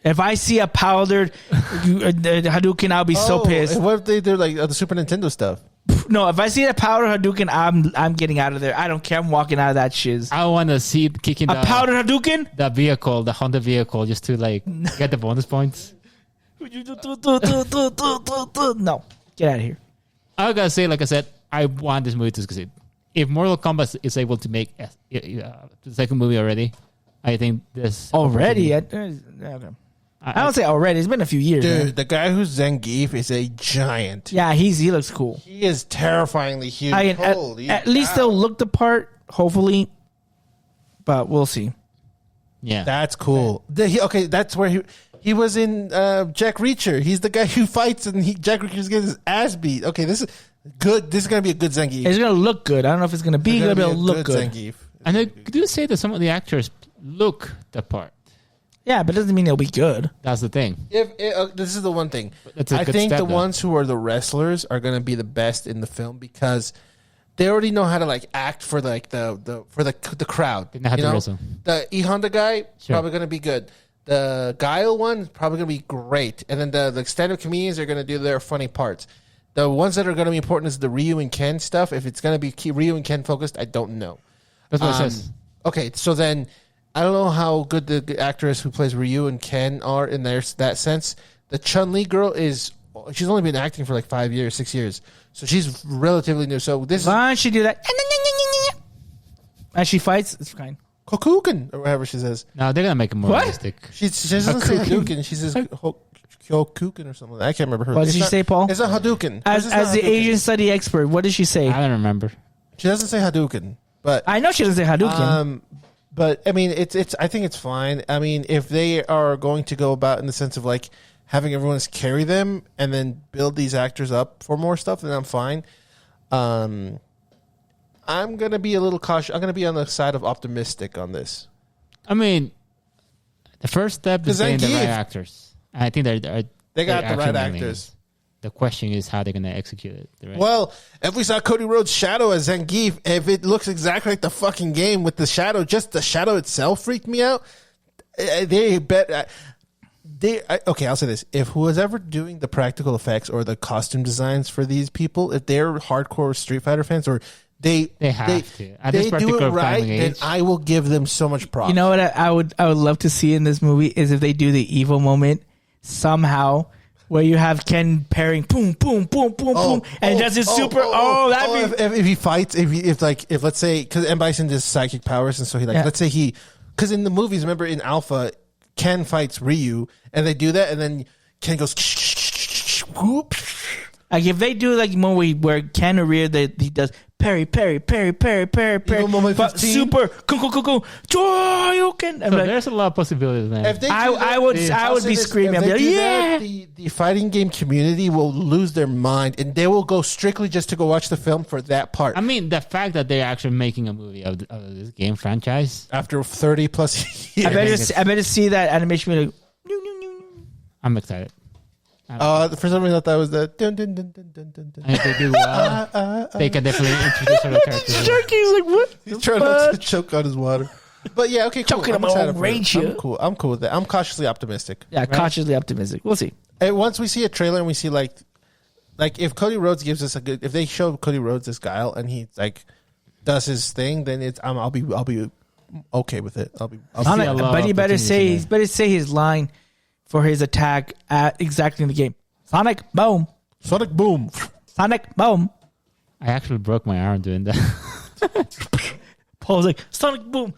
If I see a powdered Hadouken, I'll be so pissed. and what if they're like the Super Nintendo stuff? No, if I see a powdered Hadouken, I'm getting out of there. I don't care. I'm walking out of that shiz. I want to see it kicking A powdered Hadouken? the vehicle, the Honda vehicle, just to like get the bonus points. No, get out of here. I gotta say, like I said, I want this movie to succeed. If Mortal Kombat is able to make the second movie already, I think this Already? I don't say already. It's been a few years. Dude, Man. the guy who's Zangief is a giant. Yeah, he looks cool. He is terrifyingly huge. At least they'll look the part, hopefully. But we'll see. Yeah, That's cool. That's where he was in Jack Reacher. He's the guy who fights and Jack Reacher's getting his ass beat. Okay, this is good. This is gonna be a good Zangief. It's going to look good. I don't know if it's going to be good, but it'll look good. Zangief. and I do say that some of the actors look the part. Yeah, but it doesn't mean it'll be good. That's the thing. This is the one thing. That's a I good think step, the though. ones who are the wrestlers are going to be the best in the film because they already know how to like act for like the crowd. They know how to wrestle. The E Honda guy Sure. probably going to be good. The Guile one probably going to be great, and then the stand-up comedians are going to do their funny parts. The ones that are going to be important is the Ryu and Ken stuff. If it's going to be Ryu and Ken focused, I don't know. That's what it says. Okay, so then I don't know how good the actress who plays Ryu and Ken are in that sense. The Chun-Li girl she's only been acting for like 5 years, 6 years. So she's relatively new. So this Why don't she do that? As she fights, it's fine. is Kokuken, or whatever she says. No, they're gonna make it more What? realistic. She doesn't say Hadouken. She says Kyokuken or something. I can't remember her. What did she say, Paul? It's a Hadouken. As It's not the Hadouken. Asian study expert, what did she say? I don't remember. She doesn't say Hadouken, but I know she doesn't say Hadouken. but I mean, it's. I think it's fine. I mean, if they are going to go about in the sense of like having everyone just carry them and then build these actors up for more stuff, then I'm fine. I'm gonna be a little cautious. I'm gonna be on the side of optimistic on this. I mean, the first step is getting the Zangief. right actors. I think They got they're the right actually winning. actors. The question is how they're going to execute it. Right? Well, if we saw Cody Rhodes' shadow as Zangief, if it looks exactly like the fucking game with the shadow, just the shadow itself freaked me out. They bet. Okay, I'll say this: if who was ever doing the practical effects or the costume designs for these people, if they're hardcore Street Fighter fans or they have to. At this they do it particular right, family then age. I will give them so much props. You know what I would love to see in this movie is if they do the evil moment somehow, where you have Ken parrying, boom, boom, boom, boom, boom, and does his super. That'd be. If he fights, if let's say, because M Bison does psychic powers, and so he Yeah. let's say because in the movies, remember in Alpha, Ken fights Ryu, and they do that, and then Ken goes, whoop. Like if they do like a movie where Ken or Ryu that he does parry, Evil moment but 15? super, Joyuken. I'm So like, there's a lot of possibilities, man. If they do I that- would I'll say be this, screaming. if I'd be they like, do yeah. that, the fighting game community will lose their mind, and they will go strictly just to go watch the film for that part. I mean, the fact that they're actually making a movie of this game franchise, After 30 plus years, I better see that animation. Be like, I'm excited. for some reason I thought that was the dun dun dun dun dun dun. dun. And if they do well, they can definitely introduce other characters. Sharky's like, what? He's trying not to choke on his water. But yeah, okay, cool. Choking on my excited own for it. rage here. I'm cool with that. I'm cautiously optimistic. Yeah, cautiously optimistic. We'll see. And once we see a trailer and we see like if Cody Rhodes gives us if they show Cody Rhodes this guile and he like does his thing, then I'll be okay with it. I'll see Sonic, a lot but of he better opportunities say his line for his attack at exactly in the game. Sonic boom, Sonic boom. Sonic boom. I actually broke my arm doing that. Paul's like Sonic boom.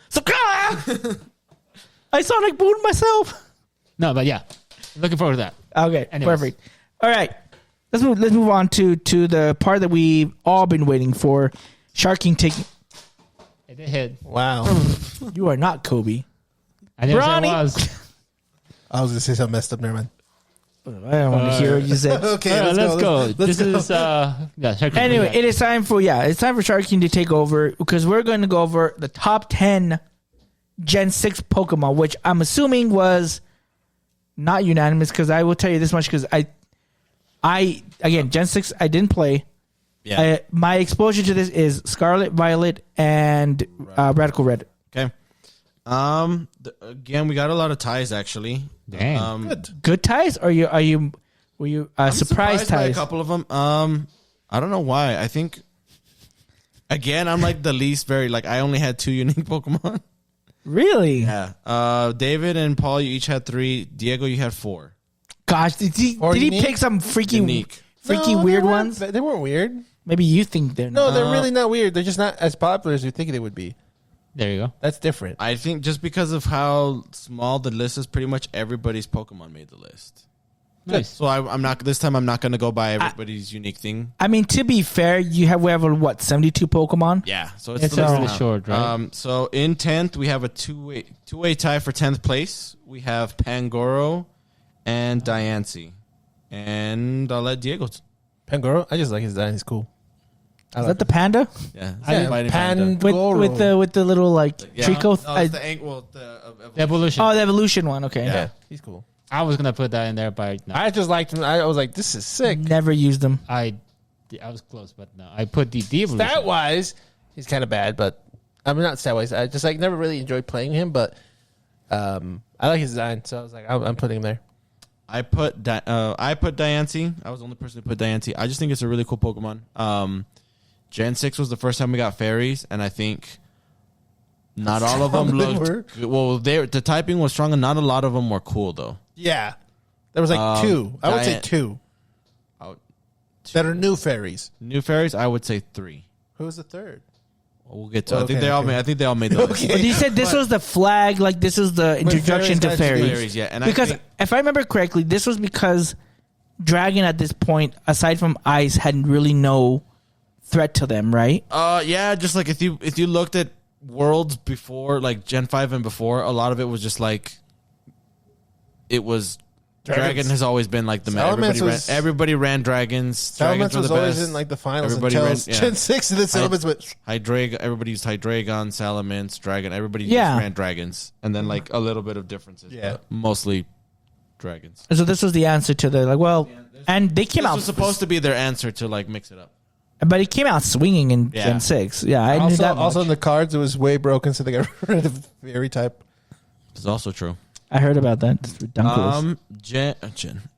I Sonic boomed myself. No, but yeah, looking forward to that. Okay, Anyways. perfect. All right, let's move on to the part that we've all been waiting for. Sharking taking. It did hit. Wow. You are not Kobe. I didn't say Bronny. it was. I was gonna say something messed up. Never mind. I don't want to hear what you said. Okay, Let's go. Let's This go. is Shark Anyway, King. it's time for Shark King to take over because we're going to go over the top 10 Gen 6 Pokemon, which I'm assuming was not unanimous because I will tell you this much because I again, Gen 6, I didn't play. Yeah. My exposure to this is Scarlet, Violet, and Radical Red. Okay. Again, we got a lot of ties actually. Damn. Good ties, or were you I'm surprised by a ties? couple of them. I don't know why. I think again, I'm like the least very like I only had 2 unique Pokemon. Really? Yeah. David and Paul, you each had 3. Diego, you had 4. Gosh, did he unique? pick some freaky Unique. No, weird they weren't- ones? They weren't weird. Maybe you think they're No, not. they're really not weird. They're just not as popular as you think they would be. There you go. That's different. I think just because of how small the list is, pretty much everybody's Pokemon made the list. Nice. So I'm not this time. I'm not going to go by everybody's unique thing. I mean, to be fair, we have 72 Pokemon. Yeah, so it's It's the list really now. short, right? So in 10th, we have a two-way tie for 10th place. We have Pangoro and Diancie. And I'll let Diego. Pangoro, I just like his design. He's cool. Is that the panda Yeah, Yeah, Fighting Panda. with the little like Yeah. Trico? No, it's the well, The evolution. The evolution one. Okay, Yeah. He's cool. I was gonna put that in there, but no. I just liked him. I was like, this is sick. never used them. I was close, but no. I put the evolution. Stat wise, he's kind of bad, but I mean not stat wise. I just like never really enjoyed playing him, but I like his design, so I was like, I'm putting him there. I put Diancie. I was the only person who put Diancie. I just think it's a really cool Pokemon. Gen 6 was the first time we got fairies, and I think not all of them Strong they looked were. good. Well, the typing was strong, and not a lot of them were cool though. Yeah, there was like 2. I would say 2 Out that are new fairies. new fairies, I would say 3. Who was the third? We'll get to. Okay, I think they all okay. made. I think they all made the list. But you said this was the flag, like this is the introduction to fairies. Yeah, and Because I think, if I remember correctly, this was because dragon at this point, aside from ice, had really no threat to them, right? yeah, just like if you looked at worlds before, like Gen 5 and before, a lot of it was just like it was. Dragons. Dragon has always been like the everybody ran dragons. Dragons Salamence were was the always best. in like the finals Everybody until ran- yeah. Gen 6, and then Salamence went. Everybody used Hydreigon, Salamence, Dragon. Everybody Yeah. just ran dragons, and then like a little bit of differences. Yeah. but mostly dragons. So this was the answer to the and they came This out was supposed to be their answer to like mix it up. but it came out swinging in Yeah. Gen 6. Yeah, I knew that. Also, much. in the cards, it was way broken, so they got rid of fairy type. It's also true. I heard about that. It's ridiculous.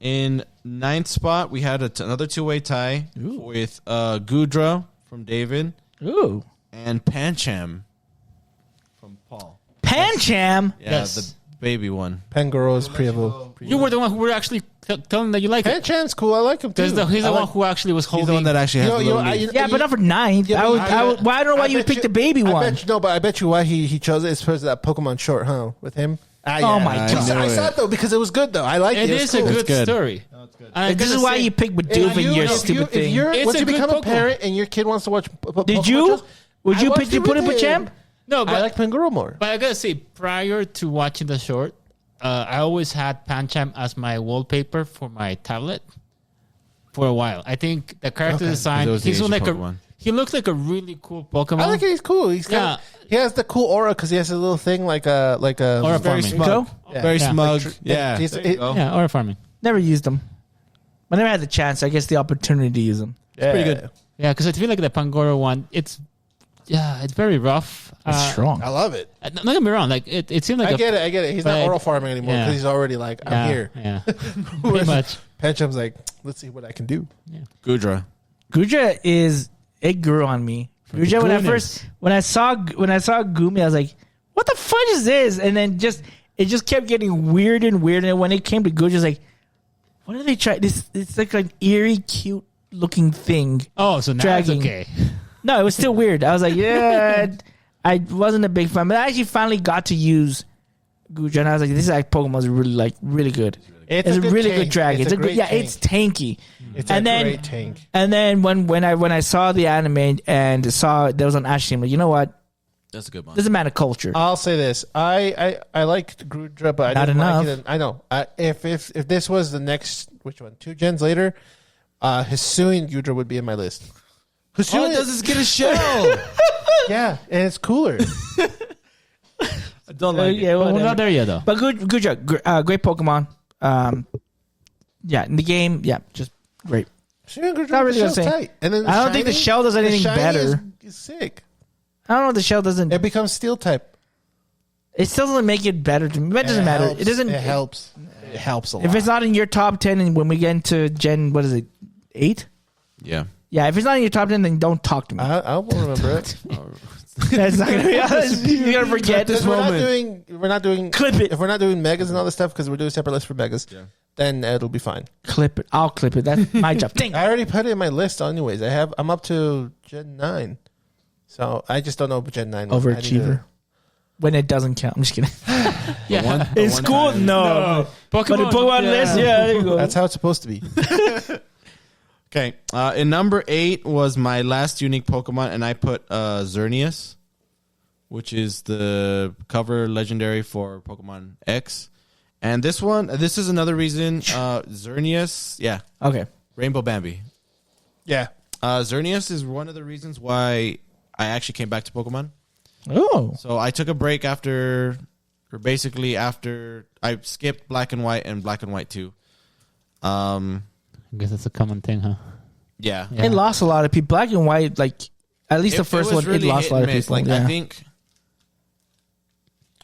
In ninth spot, we had another two-way tie with Gudra from David Ooh, and Pancham from Paul. Pancham. Yeah, Yes. the baby one. Pangoro's Prevo. You were the one who were actually telling that you like it. Pancham's cool. I like him too. Because he's the I one like- who actually was He's holding. the one that actually has the little leaf. Yeah, but not for ninth. Yeah, I but would. Well, I don't know why you would bet pick the baby one. Bet you, no, but I bet you why he chose it is because of that Pokemon short, huh? With him. Oh my I God. knew I it. saw it though because it was good though. I like it. It was is cool. a good, good. story. And This is why you pick Bidoof in your stupid thing. It's Once a you good become a Pokemon. parent and your kid wants to watch Did Pokemon you? shows, Would I you watched put it it with with him. Pancham? No, but I like Pangoro more. But I gotta say, prior to watching the short, I always had Pancham as my wallpaper for my tablet for a while. I think the character design, It was the he's Asian like Pokemon. he looks like a really cool Pokemon. I like it. He's cool. He's got. He has the cool aura because he has a little thing like a Aura Very farming. smug. Go? Yeah. Very Yeah. smug. Like, Yeah. he's- There you go. Yeah, aura farming. Never used them. I never had the chance. I guess the opportunity to use them. pretty good. Yeah, because I feel like the Pangoro one, it's very rough. It's strong. I love it. Don't get me wrong. Like it seemed like I get it. He's not but- oral farming anymore yeah. because he's already like, I'm here. Yeah, pretty much. Pancham's like, let's see what I can do. Gudra. Guja it grew on me. Guja, when I saw Gumi, I was like, what the fudge is this? And then it just kept getting weirder and weirder. And when it came to Guja, I was like, what are they trying? It's like an eerie, cute looking thing. Oh, so now Dragging. it's okay. No, it was still weird. I was like, yeah, I wasn't a big fan, but I actually finally got to use Guja, and I was like, this Pokemon is really good. It's a really good dragon. It's a good, it's tanky. It's And a then- great tank. And then when I saw the anime and saw there was an Ash team, like, you know what? That's a good one. Doesn't matter culture. I'll say this: I liked Grudra, but I Not didn't enough. like it. I know. If this was the next, which one? 2 gens later, Hisuian Gudra would be in my list. All it does is get a shell. Yeah, and it's cooler. I don't like it. Yeah, Well, we're whatever. not there yet, though. But Guja, great Pokemon. Yeah, in the game, yeah, just great. Hisuian Gudra, Not really the shell's gonna say- tight, and then I don't think the shell does anything shiny better. Is sick. I don't know if the shell doesn't. It becomes steel type. It still doesn't make it better to me. But it doesn't matter. helps. It doesn't. It helps. It helps a lot. If it's not in your top 10, and when we get into Gen, what is it, 8? Yeah. Yeah, if it's not in your top 10, then don't talk to me. I won't remember it. That's not gonna be honest. You're gonna forget this We're moment. not doing. Clip it. If we're not doing megas and all this stuff because we're doing separate lists for megas, then it'll be fine. Clip it. I'll clip it. That's my job. Dang. I already put it in my list anyways. I'm up to Gen 9. So I just don't know Gen 9. I need Overachiever. When it doesn't count. I'm just kidding. Yeah. In school, no. But in Pokemon list, yeah, there you go. That's how it's supposed to be. Okay. In number 8 was my last unique Pokemon, and I put Xerneas, which is the cover legendary for Pokemon X. And this is another reason. Xerneas, yeah, Okay. Rainbow Bambi. Yeah. Xerneas is one of the reasons why I actually came back to Pokemon. Oh. So I took a break after I skipped Black and White and Black and White 2. I guess that's a common thing, huh? Yeah. Yeah. It lost a lot of people. Black and White, like, at least the It first was one, really it lost hit a lot and of miss. people. Like, yeah. I think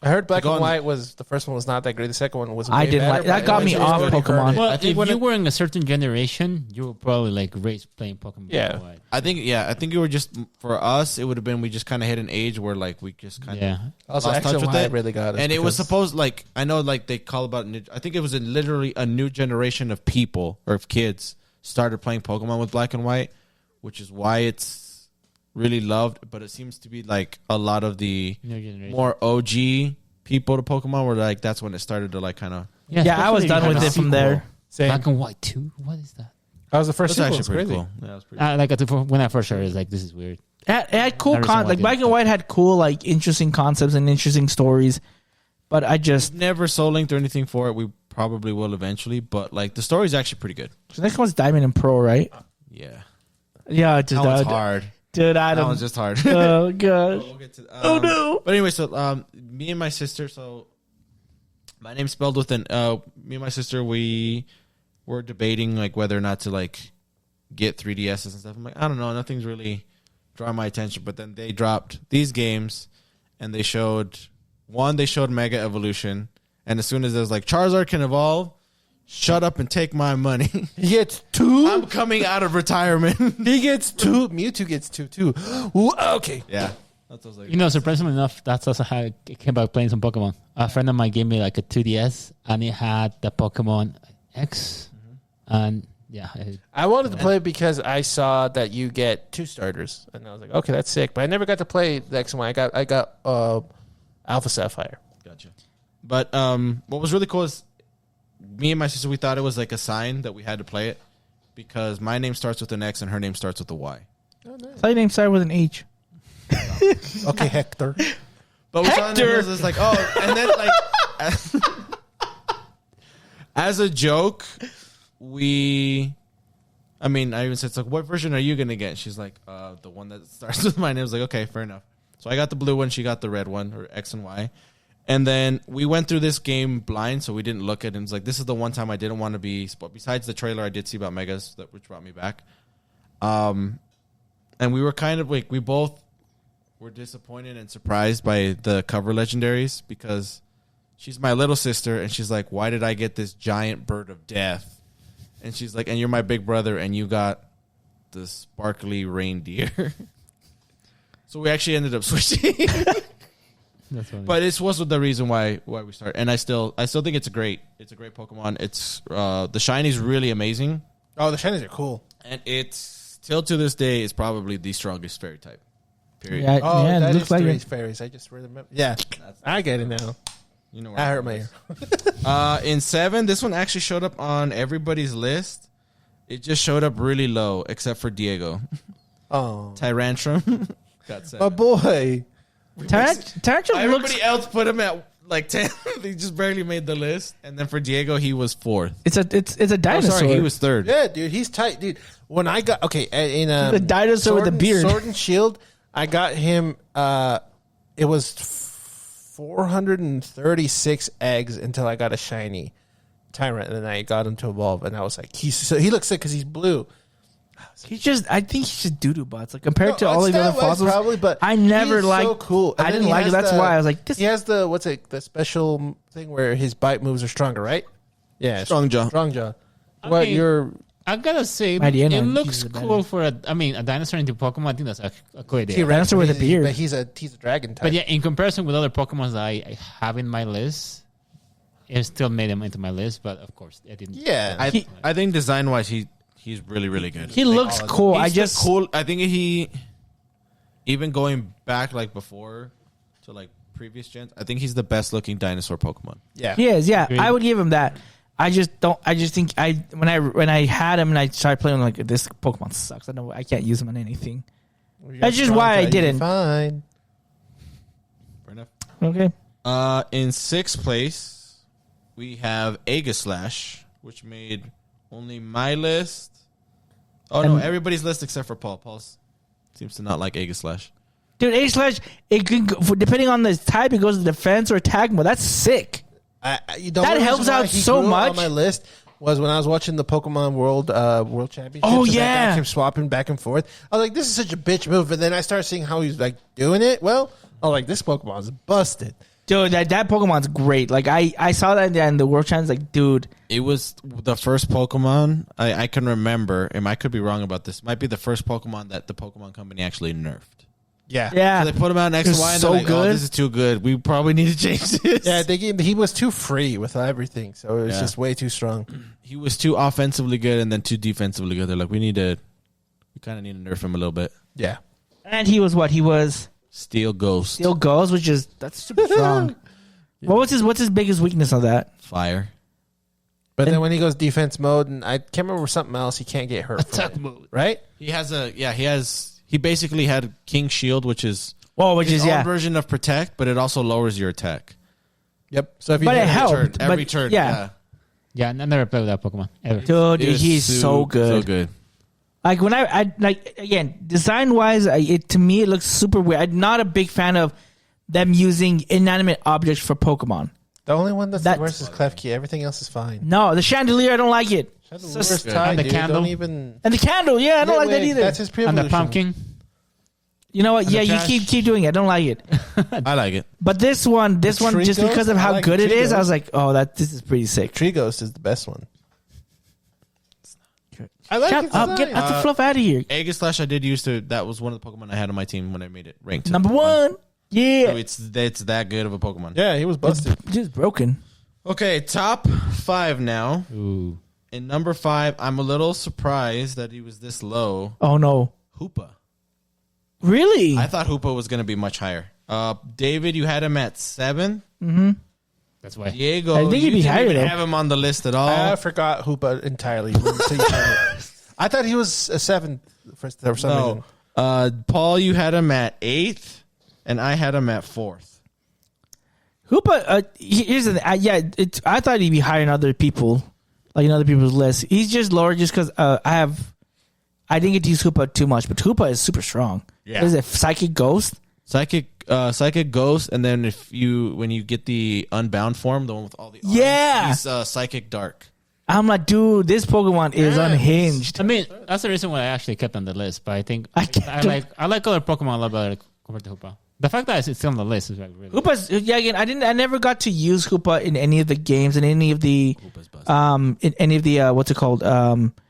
I heard Black To go and on- White was the first one was not that great. The second one was. I way didn't better, like- that but got it me was off good. Pokemon. Well, I think if when you it- were in a certain generation, you were probably like raised playing Pokemon. Yeah. White. I think you were just, for us, it would have been, we just kind of hit an age where like we just kind of Yeah. Also, lost X touch and with Y it. really got us. And it was because- supposed, like, I know, like, they call about, I think it was literally a new generation of people or of kids started playing Pokemon with Black and White, which is why it's really loved, but it seems to be like a lot of the New generation. more OG people to Pokemon were like that's when it started to like kind of. Yeah, I was especially done if you with have it a from sequel. there. Same. Black and White 2? What is that? That was the first That's sequel. actually It's pretty crazy. cool. Yeah, that was pretty cool. When I first heard it, it's like, this is weird. It had cool Never saw like it, Black and but- White had cool like interesting concepts and interesting stories, but I just Never soul linked or anything for it. We probably will eventually, but like the story's actually pretty good. the next one's Diamond and Pearl, right? Yeah, Yeah, it just that one's hard. dude. I That don't. one's just hard. Oh gosh. We'll get to, Oh no. But anyway, so me and my sister. So my name's spelled with an. Me and my sister, we were debating like whether or not to like get 3DSs and stuff. I'm like, I don't know, nothing's really drawing my attention. But then they dropped these games, and they showed Mega Evolution, and as soon as it was like Charizard can evolve, shut up and take my money. He gets 2. I'm coming out of retirement. He gets 2. Mewtwo gets 2 too. Ooh, okay. Yeah, that's what I was like. You know, surprisingly enough, that's also how I came about playing some Pokemon. A friend of mine gave me like a 2DS, and it had the Pokemon X, and yeah, I wanted to play it because I saw that you get 2 starters, and I was like, okay, that's sick. But I never got to play the X and Y. I got Alpha Sapphire. Gotcha. But what was really cool is me and my sister, we thought it was like a sign that we had to play it because my name starts with an X and her name starts with a Y. My name started with an H. Okay, Hector. But we saw it and it was just like, oh, and then like as a joke, I even said, like, what version are you going to get? She's like, the one that starts with my name. I was like, okay, fair enough. So I got the blue one. She got the red one, or X and Y. And then we went through this game blind, so we didn't look at it. And it's like, this is the one time I didn't want to be spoiled. Besides the trailer I did see about Megas, which brought me back. And we were kind of like, we both were disappointed and surprised by the cover legendaries because she's my little sister, and she's like, why did I get this giant bird of death? And she's like, and you're my big brother, and you got the sparkly reindeer. So we actually ended up switching. that's funny. But this was the reason why we started. And I still think it's a great Pokemon. It's the shinies really amazing. Oh, the shinies are cool. And it's still to this day is probably the strongest fairy type. Period. Yeah, Oh, yeah, that it is looks like three it. fairies. I just remember. Yeah, I get it now. You know where I I'm hurt my going. ear. In 7, this one actually showed up on everybody's list. It just showed up really low, except for Diego. Oh, Tyrantrum got 7. my boy. Tyrantrum Everybody looks. else put him at like 10. They just barely made the list. And then for Diego, he was 4th. It's a Oh, dinosaur. sorry, he was 3rd. Yeah, dude, he's tight, dude. When I got in The dinosaur with the beard. Sword and Shield, I got him. It was 436 eggs until I got a shiny Tyrant, and then I got him to evolve, and I was like, he looks sick because he's blue. I think he's just doo-doo butts. Like compared to No, all these other stat-wise fossils, probably, but I never he's liked. so cool. And I then didn't he like it. has That's the- why I was like, this. He has the special thing where his bite moves are stronger, right? Yeah, Strong jaw. Strong jaw. I What mean- you're? I gotta say, Mighty it N, looks he's the cool for a dinosaur into Pokemon. I think that's a cool idea. Dinosaur with a beard. But he's a dragon type. But yeah, in comparison with other Pokemon that I have in my list, it still made him into my list. But of course, it didn't. Yeah. I think design-wise, he's really, really good. He looks cool. He's I the just cool. I think he, even going back like before to like previous gens, I think he's the best looking dinosaur Pokemon. yeah. he is. Yeah, Agreed. I would give him that. I just don't. I just think when I had him and I started playing, I'm like, this Pokemon sucks. I know I can't use him on anything. That's just why I didn't. Fine. Fair enough. Okay. In 6th place, we have Aegislash, which made only my list. Oh no, And- everybody's list except for Paul. Paul seems to not like Aegislash. Dude, H/, it can go, depending on the type, it goes to defense or attack mode. That's sick. That helps out so much. On my list was when I was watching the Pokemon World Championships. Oh, and yeah. that guy kept swapping back and forth. I was like, this is such a bitch move. And then I started seeing how he's like doing it. Well, I was like, this Pokemon's busted. Dude, that Pokemon's great. Like I saw that in the World Champs. Like, dude, It was the first Pokemon I can remember, and I could be wrong about this. Might be the first Pokemon that the Pokemon Company actually nerfed. Yeah. yeah. So they put him out in X It and was Y, and so they're like, good. "Oh, this is too good. We probably need to change this." Yeah, he was too free with everything. So it was Yeah. just way too strong. He was too offensively good and then too defensively good. They're like, we kind of need to nerf him a little bit. Yeah. And he was what? He was Steel Ghost. Steel Ghost, that's super strong. What's his biggest weakness on that? Fire. But then when he goes defense mode, and I can't remember something else, he can't get hurt. Attack from it, mode. right? He basically had King Shield, which is His own version of Protect, but it also lowers your attack. Yep. So if you But hit it helped. Every turn. Yeah. Yeah, I never played with that Pokemon ever. Dude, It was he's so good. So good. Like when I like again, design wise, to me it looks super weird. I'm not a big fan of them using inanimate objects for Pokemon. the only one that's the worst is Klefki. Everything else is fine. No, the chandelier, I don't like it. Worst And tie, the dude. candle. Don't even. And the candle, I don't like that either. That's his And pre-evolution. the pumpkin. You know what? and the Yeah, you trash. keep doing it. I don't like it. I like it. But this one, just Tree because Ghost? of I how like good it Tree is, I Ghost. was like, oh, this is pretty sick. Tree Ghost is the best one. I like Shut its up! Get design. the fluff out of here. Aegislash I did used to. That was one of the Pokemon I had on my team when I made it ranked. Number one, So yeah, it's that good of a Pokemon. Yeah, he was busted. just broken. Okay, top 5 now. Ooh. In number 5, I'm a little surprised that he was this low. Oh no, Hoopa. really? I thought Hoopa was going to be much higher. David, you had him at 7. That's why. Diego, I think he'd you be didn't higher, even though. have him on the list at all. I forgot Hoopa entirely. So you told me. I thought he was a 7 for some reason. No. Paul, you had him at 8th, and I had him at 4th. Hoopa, here's the thing. I thought he'd be higher than other people, like in other people's lists. He's just lower just because I didn't get to use Hoopa too much, but Hoopa is super strong. Yeah. Is it Psychic Ghost? Psychic Ghost, and then when you get the Unbound form, the one with all the arms, Yeah. he's Psychic Dark. I'm like, dude, this Pokemon is unhinged. I mean, that's the reason why I actually kept on the list. But I think I I like other Pokemon a lot better compared to Hoopa. The fact that it's still on the list is like really. Hoopa's again. I never got to use Hoopa in any of the games, in any of the in any of the what's it called,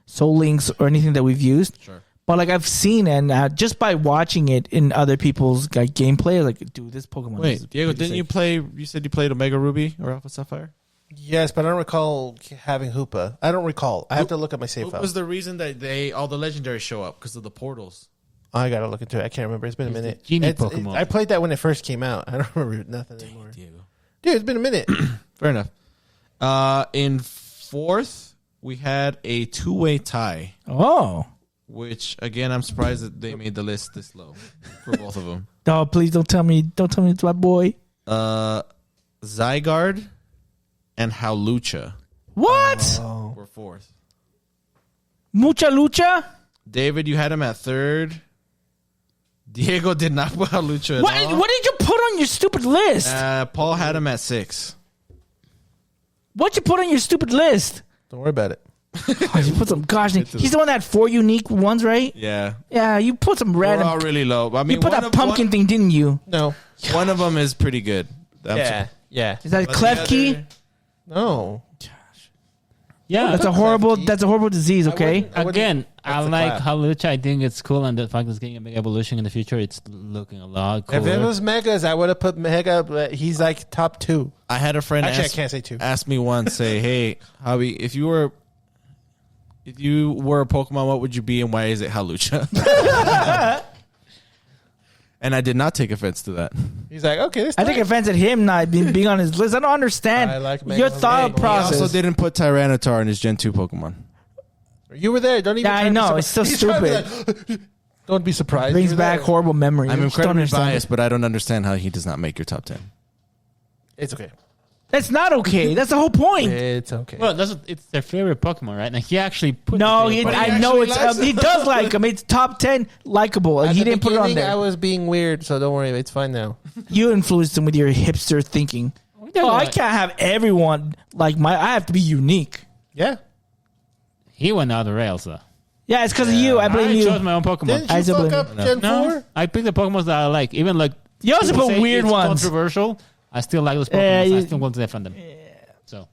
Soul Links or anything that we've used. Sure. But like I've seen, and just by watching it in other people's like gameplay, like, dude, this Pokemon. Wait, is Diego, pretty didn't sick. you play? You said you played Omega Ruby or Alpha Sapphire. Yes, but I don't recall having Hoopa. I don't recall. I have to look at my save What file. was the reason that all the legendaries show up because of the portals? I gotta look into it. I can't remember. It's been a minute. genie Pokemon. I played that when it first came out. I don't remember nothing anymore. Diego. Dude, it's been a minute. Fair enough. In 4th, we had a 2-way tie, Oh, which again I'm surprised that they made the list this low for both of them. oh, please don't tell me it's my boy. Zygarde and Hawlucha What? were 4th. Mucha Lucha? David, you had him at 3rd. Diego did not put Hawlucha at all. What did you put on your stupid list? Paul had him at 6. What'd you put on your stupid list? Don't worry about it. Oh, you put some gosh. He's the one that had 4 unique ones, right? Yeah. Yeah, you put some We're random. all really low. I mean, You put one that of- pumpkin thing, didn't you? No. One of them is pretty good. Yeah. Is that But the Klefki? other- No. Yeah, That's a horrible disease. Okay. Again, I That's a like clap. Hawlucha. I think it's cool, and the fact that it's getting a big evolution in the future, it's looking a lot cooler. If it was Megas, I would have put Mega, but he's like top 2. I had a friend Actually, I ask, can't say 2. ask me once, say, "Hey, Hobby, if you were a Pokemon, what would you be, and why is it Hawlucha?" And I did not take offense to that. He's like, okay, this I take offense at him not being on his list. I don't understand I like your Mega thought Man. He process. also didn't put Tyranitar in his Gen 2 Pokemon. You were there. Don't even. Yeah, I try to be know. surprised. It's so He's trying to be stupid. like, don't be surprised. Brings You were back there. horrible memories. I'm I just don't incredibly understand biased, it. but I don't understand how he does not make your top 10. It's okay. That's not okay. That's the whole point. It's okay. Well, it's their favorite Pokemon, right? Like he actually put. No, the favorite I Pokemon. know actually likes he does like him. It's top 10 likable, and At he the didn't put it on beginning, there. I was being weird, so don't worry. It's fine now. You influenced him with your hipster thinking. does Oh, I like- can't have everyone like my. I have to be unique. Yeah. He went out of the rails though. Yeah, it's because of you. I blame I you. chose my own Pokemon. Didn't I you still fuck blame up you. Gen No, 4? I picked the Pokemon that I like. Even like You also people put say weird it's ones. Controversial. I still like those Pokemon. Yeah, So I you- still want to defend them. So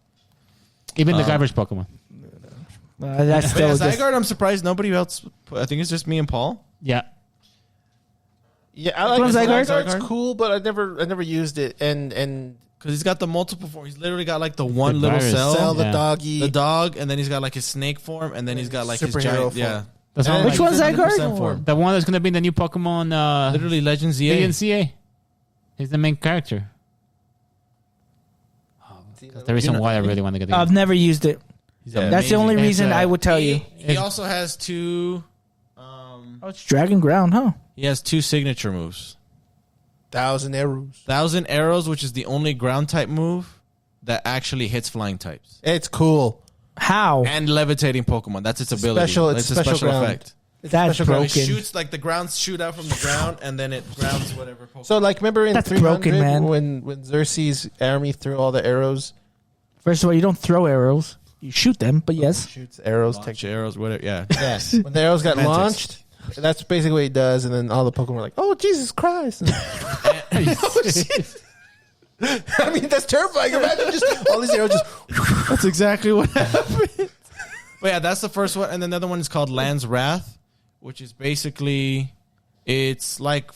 even the garbage Pokemon. That's But yeah, still just, Zygarde, I'm surprised nobody else. I think it's just me and Paul. Yeah. Yeah, I like Which one's Zygarde? Zygarde's cool, but I never used it. And Because he's got the multiple form. He's literally got like the one The little virus. cell, Cell, the Yeah. doggy. the dog, and then he's got like his snake form, and then he's got like his Superhero giant. form. Yeah. That's one, Which like, one's that 100% card? form. the one that's gonna be in the new Pokemon. Literally Legends EA. DNCA. He's the main character. That's the reason why I really want to get the I've game. never used it. Yeah. That's the only It's, reason I would tell you. He also has two. Oh, it's Dragon Ground, huh? He has two signature moves. 1,000 arrows. 1,000 Arrows, which is the only ground type move that actually hits flying types, It's cool. How? and levitating Pokemon. That's its ability. It's a special special ground. effect. That's special ground. It broken. shoots like the grounds shoot out from the ground, and then it grounds whatever Pokemon. So, like, remember in That's 300 broken, man. when Xerxes' army threw all the arrows? First of all, you don't throw arrows. You shoot them, but yes. Shoots arrows. Launch arrows, whatever. Yeah. Yes. When the arrows got Semantics. launched, that's basically what he does. And then all the Pokemon were like, oh, Jesus Christ. I mean, that's terrifying. Imagine just all these arrows just... That's exactly what happened. But yeah, that's the first one, and then the other one is called Land's Wrath, which is basically it's like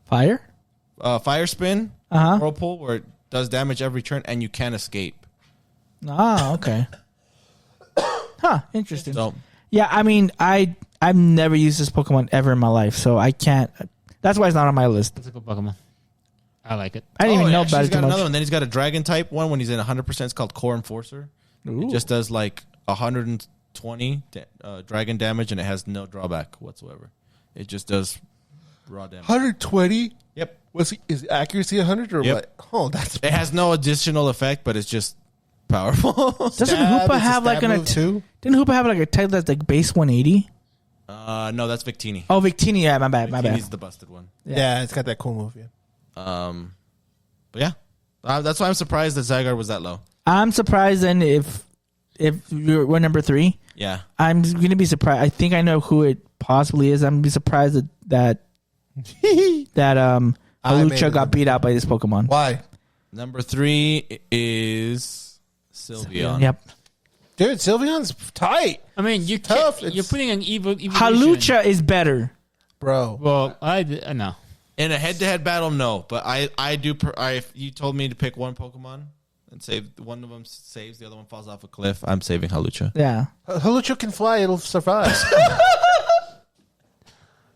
Fire? fire spin, Uh-huh. whirlpool, where it does damage every turn, and you can escape. Ah, okay. Huh, interesting. So Yeah, I mean, I've never used this Pokemon ever in my life, so I can't. That's why it's not on my list. It's a good Pokemon. I like it. I didn't even know actually, about he's it got too another much. one. Then he's got a Dragon type one when he's in 100%. It's called Core Enforcer. It just does like 120 dragon damage, and it has no drawback whatsoever. It just does raw damage. 120? Yep. Is accuracy 100 or Yep. what? Oh, that's... It has no additional effect, but it's just powerful. Doesn't Stab, Hoopa it's a have like stab an move too? Didn't Hoopa have like a type that's like base 180? No, that's Victini. Oh, Victini. Yeah, my bad. Victini's the busted one. Yeah, it's got that cool move, yeah. But yeah, that's why I'm surprised that Zygarde was that low. I'm surprised then if we're number 3. Yeah. I'm gonna be surprised. I think I know who it possibly is. I'm gonna be surprised that made Alucha it. got beat out by this Pokemon. Why? Number 3 is Sylveon. Yep. Dude, Sylveon's tight, I mean, you Tough. can't, you're It's- putting an evolution. Halucha is better. bro. Well, I know. In a head-to-head battle, no. But I do. If you told me to pick one Pokemon and save one of them saves, the other one falls off a cliff, I'm saving Halucha. Yeah. Halucha can fly, it'll survive.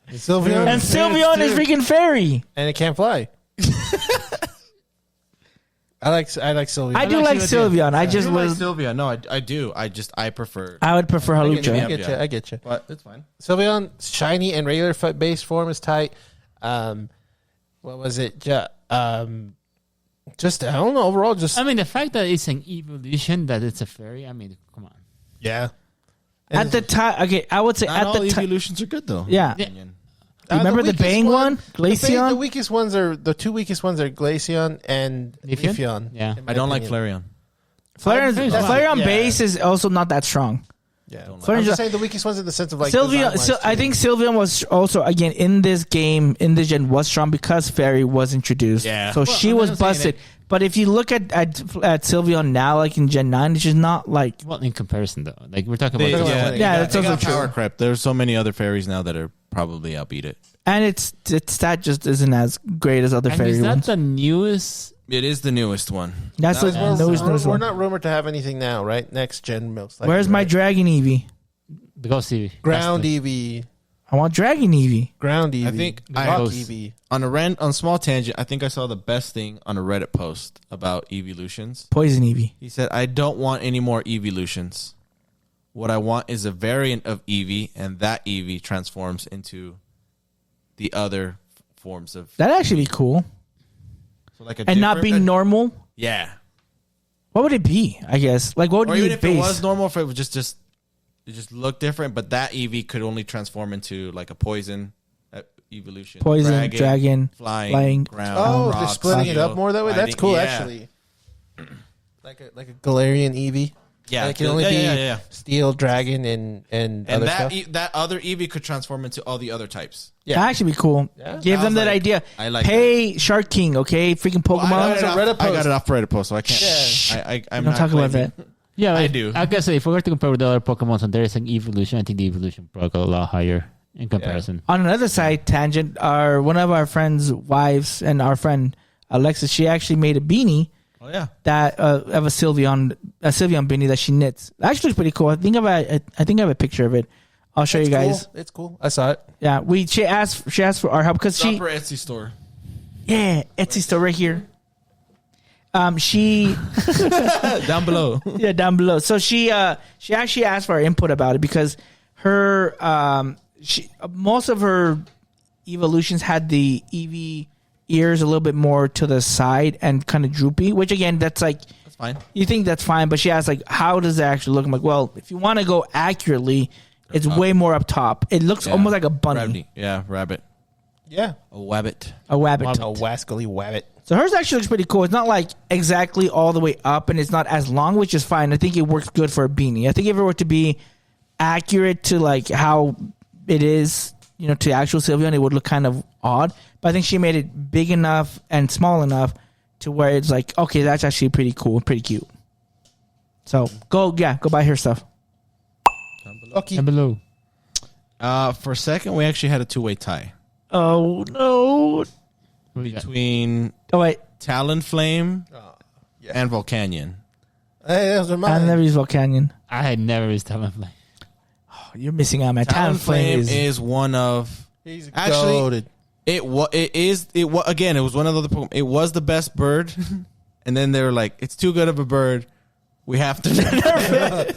Sylveon, And Sylveon is freaking fairy. and it can't fly. I like Sylveon. I do like Sylveon. I just I like was. Sylveon. No, I do. I prefer. I would prefer I Halucha. get you. I get you. But it's fine. Sylveon, shiny and regular base form is tight. What was it? Just I don't know. Overall, just I mean, the fact that it's an evolution, that it's a fairy. I mean, come on. yeah. At the time, okay, I would say Not at all the time. evolutions are good though. Yeah. Opinion. Remember the weakest Bang one? The Glaceon? weakest ones are the two weakest ones are Glaceon and Leafeon? Leafeon. Yeah. in my I don't like opinion. Flareon. Flareon Yeah. base is also not that strong. Yeah, Don't like I'm Flareon's just saying the weakest ones in the sense of like Sylveon, design-wise, I too. think Sylveon was also again in this game in this gen was strong because Fairy was introduced. Yeah. so Well, she I'm was not saying busted. But if you look at Sylveon now, like in Gen 9, it's just not like Well, in comparison, though, like we're talking They, about. yeah, Yeah, they that's got also power true. creep. There's so many other fairies now that are probably outbeat it. and its stat just isn't as great as other And Fairy is that ones. the newest? It is the newest one. That's the That- newest we're one. not rumored to have anything now, right? Next gen milks. Like Where's my Dragon Eevee? The Ghost Eevee. ground That's Eevee? I want Dragon Eevee. Ground Eevee. I think Rock I- Eevee. on small tangent, I think I saw the best thing on a Reddit post about evolutions. Poison Eevee. He said, "I don't want any more evolutions. What I want is a variant of Eevee, and that Eevee transforms into the other forms of That'd actually be cool. so like a And not different- being normal. Yeah, What would it be? I guess. Like, what would or be even the if base? it was normal, if it would just it just looked different, but that Eevee could only transform into like a poison evolution. Poison, dragon, flying. ground. Oh, they're rocks, splitting it up steel, more that way. That's fighting. cool, Yeah. actually. Like a Galarian Eevee. Yeah, it can only be yeah. steel, dragon, and And other that stuff. that other Eevee could transform into all the other types. Yeah. That'd actually be cool. Yeah. Give I them was that like- idea. I like Pay Shark King, okay? Freaking Pokemon. I got, Reddit I got post. it off Reddit post, so I can't. Yeah. I'm Don't not talk about claiming. that. Yeah, I like, do. I guess if we were to compare with the other Pokemon, so there is an evolution. I think the evolution probably got a lot higher in comparison. On another side tangent, one of our friends' wives and our friend Alexis, she actually made a beanie Oh yeah. that of a Sylveon beanie that she knits. Actually, it's pretty cool. I think I have a picture of it. I'll show you guys. Cool. It's cool. I saw it. Yeah, she asked for our help because Drop her Etsy store. Etsy store right here. She Down below. yeah, down below. So she actually asked for our input about it because her most of her evolutions had the Eevee ears a little bit more to the side and kind of droopy, which again, that's like That's fine. you think that's fine, but she asked like, how does that actually look? I'm like, well, if you want to go accurately, it's way more up top. It looks Yeah. almost like a bunny, Rabbit. Yeah, rabbit. Yeah. A wabbit. a wabbit. A wascally wabbit. So hers actually looks pretty cool. It's not like exactly all the way up, and it's not as long, which is fine. I think it works good for a beanie. I think if it were to be accurate to like how it is, to actual Sylveon, it would look kind of odd. But I think she made it big enough and small enough to where it's like, okay, that's actually pretty cool, pretty cute. So go buy her stuff. Okay. And below. For a second, we actually had a two-way tie Oh no! What do you got? between Oh wait, Talonflame and Volcanion. Hey, those are I mine. never used Volcanion. I had never used Talonflame. Oh, you're missing out, man. Talonflame Talonflame is one of He's actually goated. it was one of the other Pokemon. It was the best bird, and then they were like, "It's too good of a bird. We have to nerf it."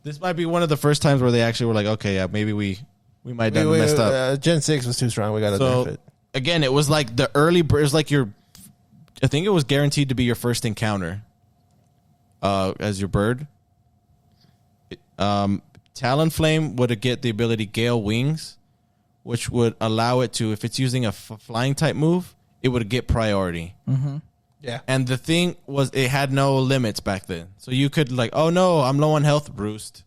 This might be one of the first times where they actually were like, "Okay, yeah, maybe we might have messed up." Gen 6 was too strong. We got to nerf So it. again, it was like the early bird. It was like I think it was guaranteed to be your first encounter as your bird. Talonflame would get the ability Gale Wings, which would allow it to, if it's using a flying type move, it would get priority. Yeah. And the thing was, it had no limits back then. So you could like, oh no, I'm low on health, roost.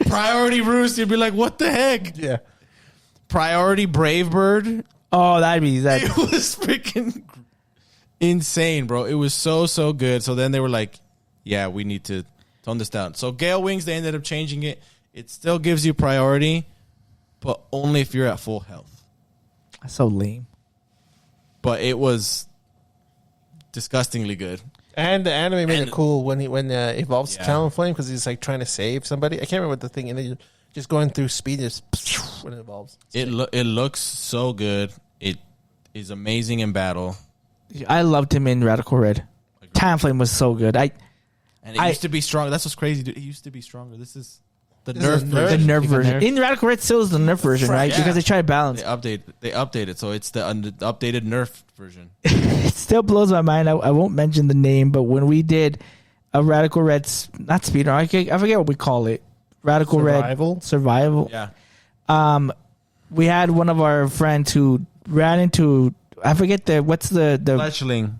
Priority roost. You'd be like, what the heck? Yeah. Priority Brave Bird. Oh, that'd be that. It was freaking insane, bro. It was so good. So then they were like, yeah, we need to tone this down. So Gale Wings, they ended up changing it. It still gives you priority, but only if you're at full health. That's so lame. But it was disgustingly good. And the anime made it cool when he evolves Yeah. Talonflame because he's like trying to save somebody. I can't remember what the thing, and then just going through speed just when it evolves. It looks so good. It is amazing in battle. I loved him in Radical Red. Talonflame was so good. And it used to be strong. That's what's crazy, dude. It used to be stronger. This is the Nerf is the Nerf. version. Nerf version. Nerf. In Radical Red still is the Nerf version, right? Yeah. Because they try to balance. They updated, so it's the updated Nerf version. It still blows my mind. I won't mention the name, but when we did a Radical Red, not speedrun, I forget what we call it. Radical Survival? Red Survival. Yeah. We had one of our friends who ran into, I forget what's the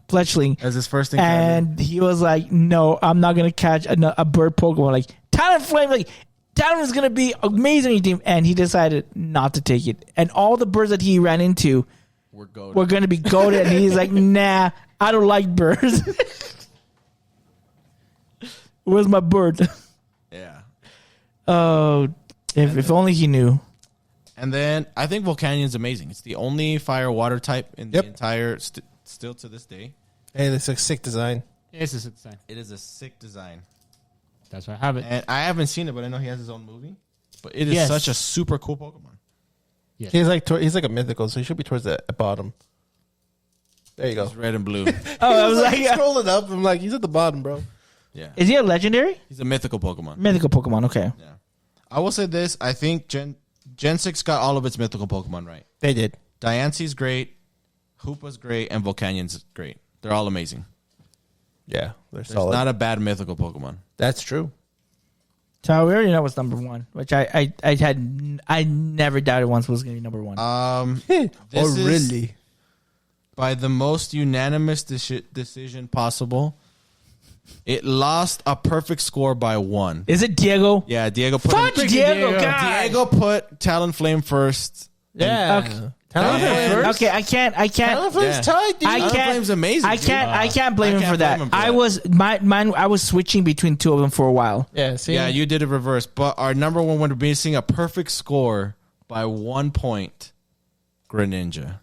Fletchling. As his first encounter. And he was like, no, I'm not going to catch a bird Pokemon. Like, Talonflame, like, Talon is going to be amazing on your team. And he decided not to take it. And all the birds that he ran into We're goated. were going to be goated. And he's like, nah, I don't like birds. Where's my bird? Yeah. Oh, if only he knew. And then I think Volcanion's amazing. It's the only fire water type in the entire, still to this day. Hey, that's a sick design. It's a good sign. It is a sick design. That's why I have it. And I haven't seen it, but I know he has his own movie. But it is Yes. such a super cool Pokemon. Yes. He's like a mythical, so he should be towards the bottom. There you go. It's red and blue. Oh, I was like, scrolling up. I'm like, he's at the bottom, bro. Yeah. is he a legendary? He's a mythical Pokemon. Mythical Pokemon, okay. Yeah. I will say this. I think Gen 6 got all of its mythical Pokemon right. They did. Diance's great. Hoopa's great. And Volcanion's great. They're all amazing. Yeah, they're There's solid. not a bad mythical Pokemon. That's true. So we already know what's number one, which I never doubted once was going to be number one. This Oh, is really? by the most unanimous decision possible. It lost a perfect score by 1. Is it Diego? Yeah, Diego put Fudge Diego, God. Diego put Talonflame first. Yeah. Okay. Talonflame. Okay, I can't. Talonflame's Yeah. tight, dude. I can't. Talonflame's amazing. I dude. can't blame I him can't for that. blame him for I that. was mine. I was switching between two of them for a while. Yeah, see? Yeah, you did it reverse. But our number one would be missing a perfect score by 1 point. Greninja.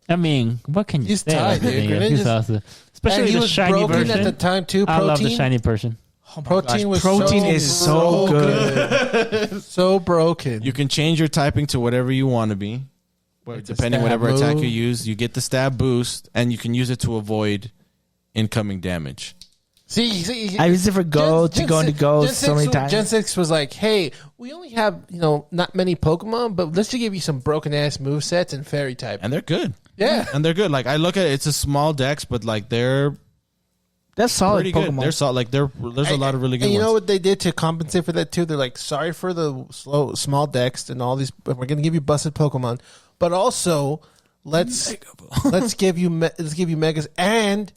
I mean, what can you He's say? tight, about dude. Greninja? He's Greninja's- awesome. And Especially he the was shiny broken version. at the time, too. I love the Protein. shiny version. Protein was Protein is so good. So broken. You can change your typing to whatever you want to be, depending whatever attack you use. You get the stab boost, and you can use it to avoid incoming damage. See, I used it for go to go into go so many times. Gen 6 was like, hey, we only have, not many Pokemon, but let's just give you some broken-ass movesets and fairy type. And they're good. Yeah. And they're good. Like, I look at it, it's a small dex, but, like, they're That's solid pretty Pokemon. good. They're solid. Like, there's a lot of really good and you ones. know what they did to compensate for that, too? They're like, sorry for the small dex and all these, but we're going to give you busted Pokemon. But also, let's give you Megas, and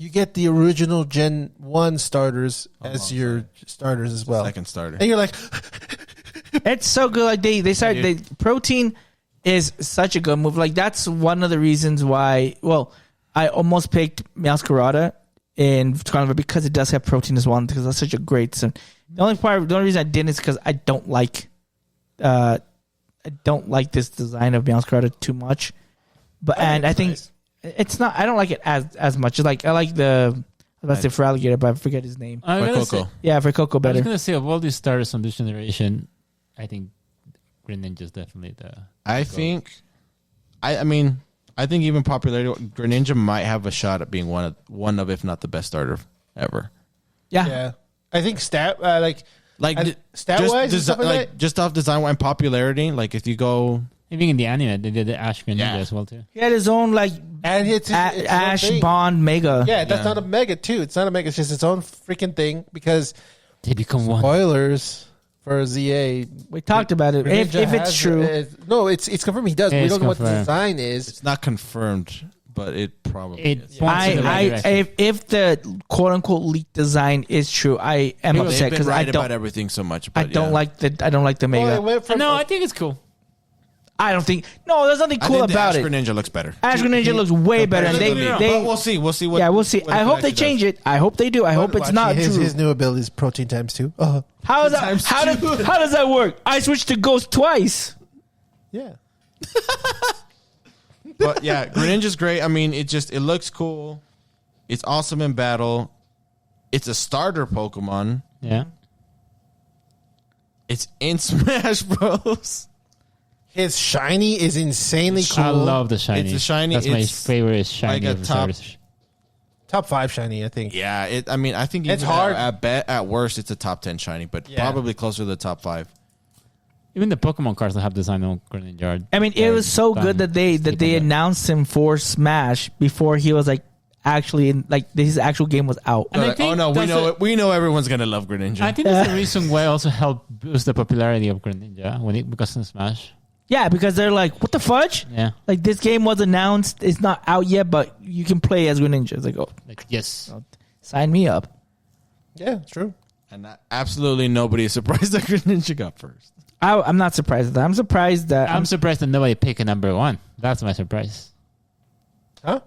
you get the original Gen 1 starters as your starters as well. Second starter. And you're like, It's so good. Like they started. Protein is such a good move. Like that's one of the reasons why. Well, I almost picked Meowscarada in Carnival because it does have protein as well. Because that's such a great. So the only reason I didn't is because I don't like this design of Meowscarada too much. But I think nice. it's not. I don't like it as much. Like I like the. Let's say for alligator, but I forget his name. I'm gonna Coco. say, Yeah, for Coco I was better. gonna say of all these starters from this generation, I think Green Ninja is definitely the. I think even popularity, Greninja might have a shot at being one of if not the best starter ever. Yeah. I think stat Just wise, just off design and popularity. Like if you go, Even in the anime, they did the Ash Green Yeah. Ninja as well too. He had his own like and it's Ash thing. Bond Mega. Yeah, that's not a mega too. It's not a mega. It's just its own freaking thing because They become one. spoilers for ZA. We talked about it. If Greninja it's has true, no, it's confirmed. He does. Yeah, We it's don't know what the confirmed. design is. it's not confirmed, but it probably It is. points in the right direction. if the quote unquote leaked design is true, I am They've upset been because right I about don't everything so much. I But don't like the Mega. Well, it went from No, I think it's cool. I don't think there's nothing I cool think the about Ash it. Greninja looks better. Ash Greninja looks way better, and But they we'll see. We'll see. What, yeah, we'll see. what I it hope they actually change does. it. I hope they do. I hope it's not his, true. His new ability is protein times 2. How is that? How does that work? I switched to Ghost twice. Yeah. But yeah, Greninja's great. I mean, it looks cool. It's awesome in battle. It's a starter Pokemon. Yeah. It's in Smash Bros. His shiny is insanely cool. I love the shiny. It's a shiny- That's my it's favorite shiny like a of the top- starters. Top 5 shiny, I think. Yeah, I think It's even hard. At worst, it's a top 10 shiny, but Yeah. probably closer to the top 5. Even the Pokemon cards that have design on Greninja. I mean, it was so good that they announced him for Smash before he was like actually in like his actual game was out. And I Like, think oh no, we that's know a- it. We know everyone's gonna love Greninja. I think that's the reason why it also helped boost the popularity of Greninja because of Smash. Yeah, because they're like, what the fudge? Yeah. Like this game was announced, it's not out yet, but you can play as Greninja. It's like, oh, Like, yes. sign me up. Yeah, it's true. And absolutely nobody is surprised that Greninja got first. I'm not surprised at that. I'm surprised that I'm surprised that nobody picked a number 1. That's my surprise. Huh?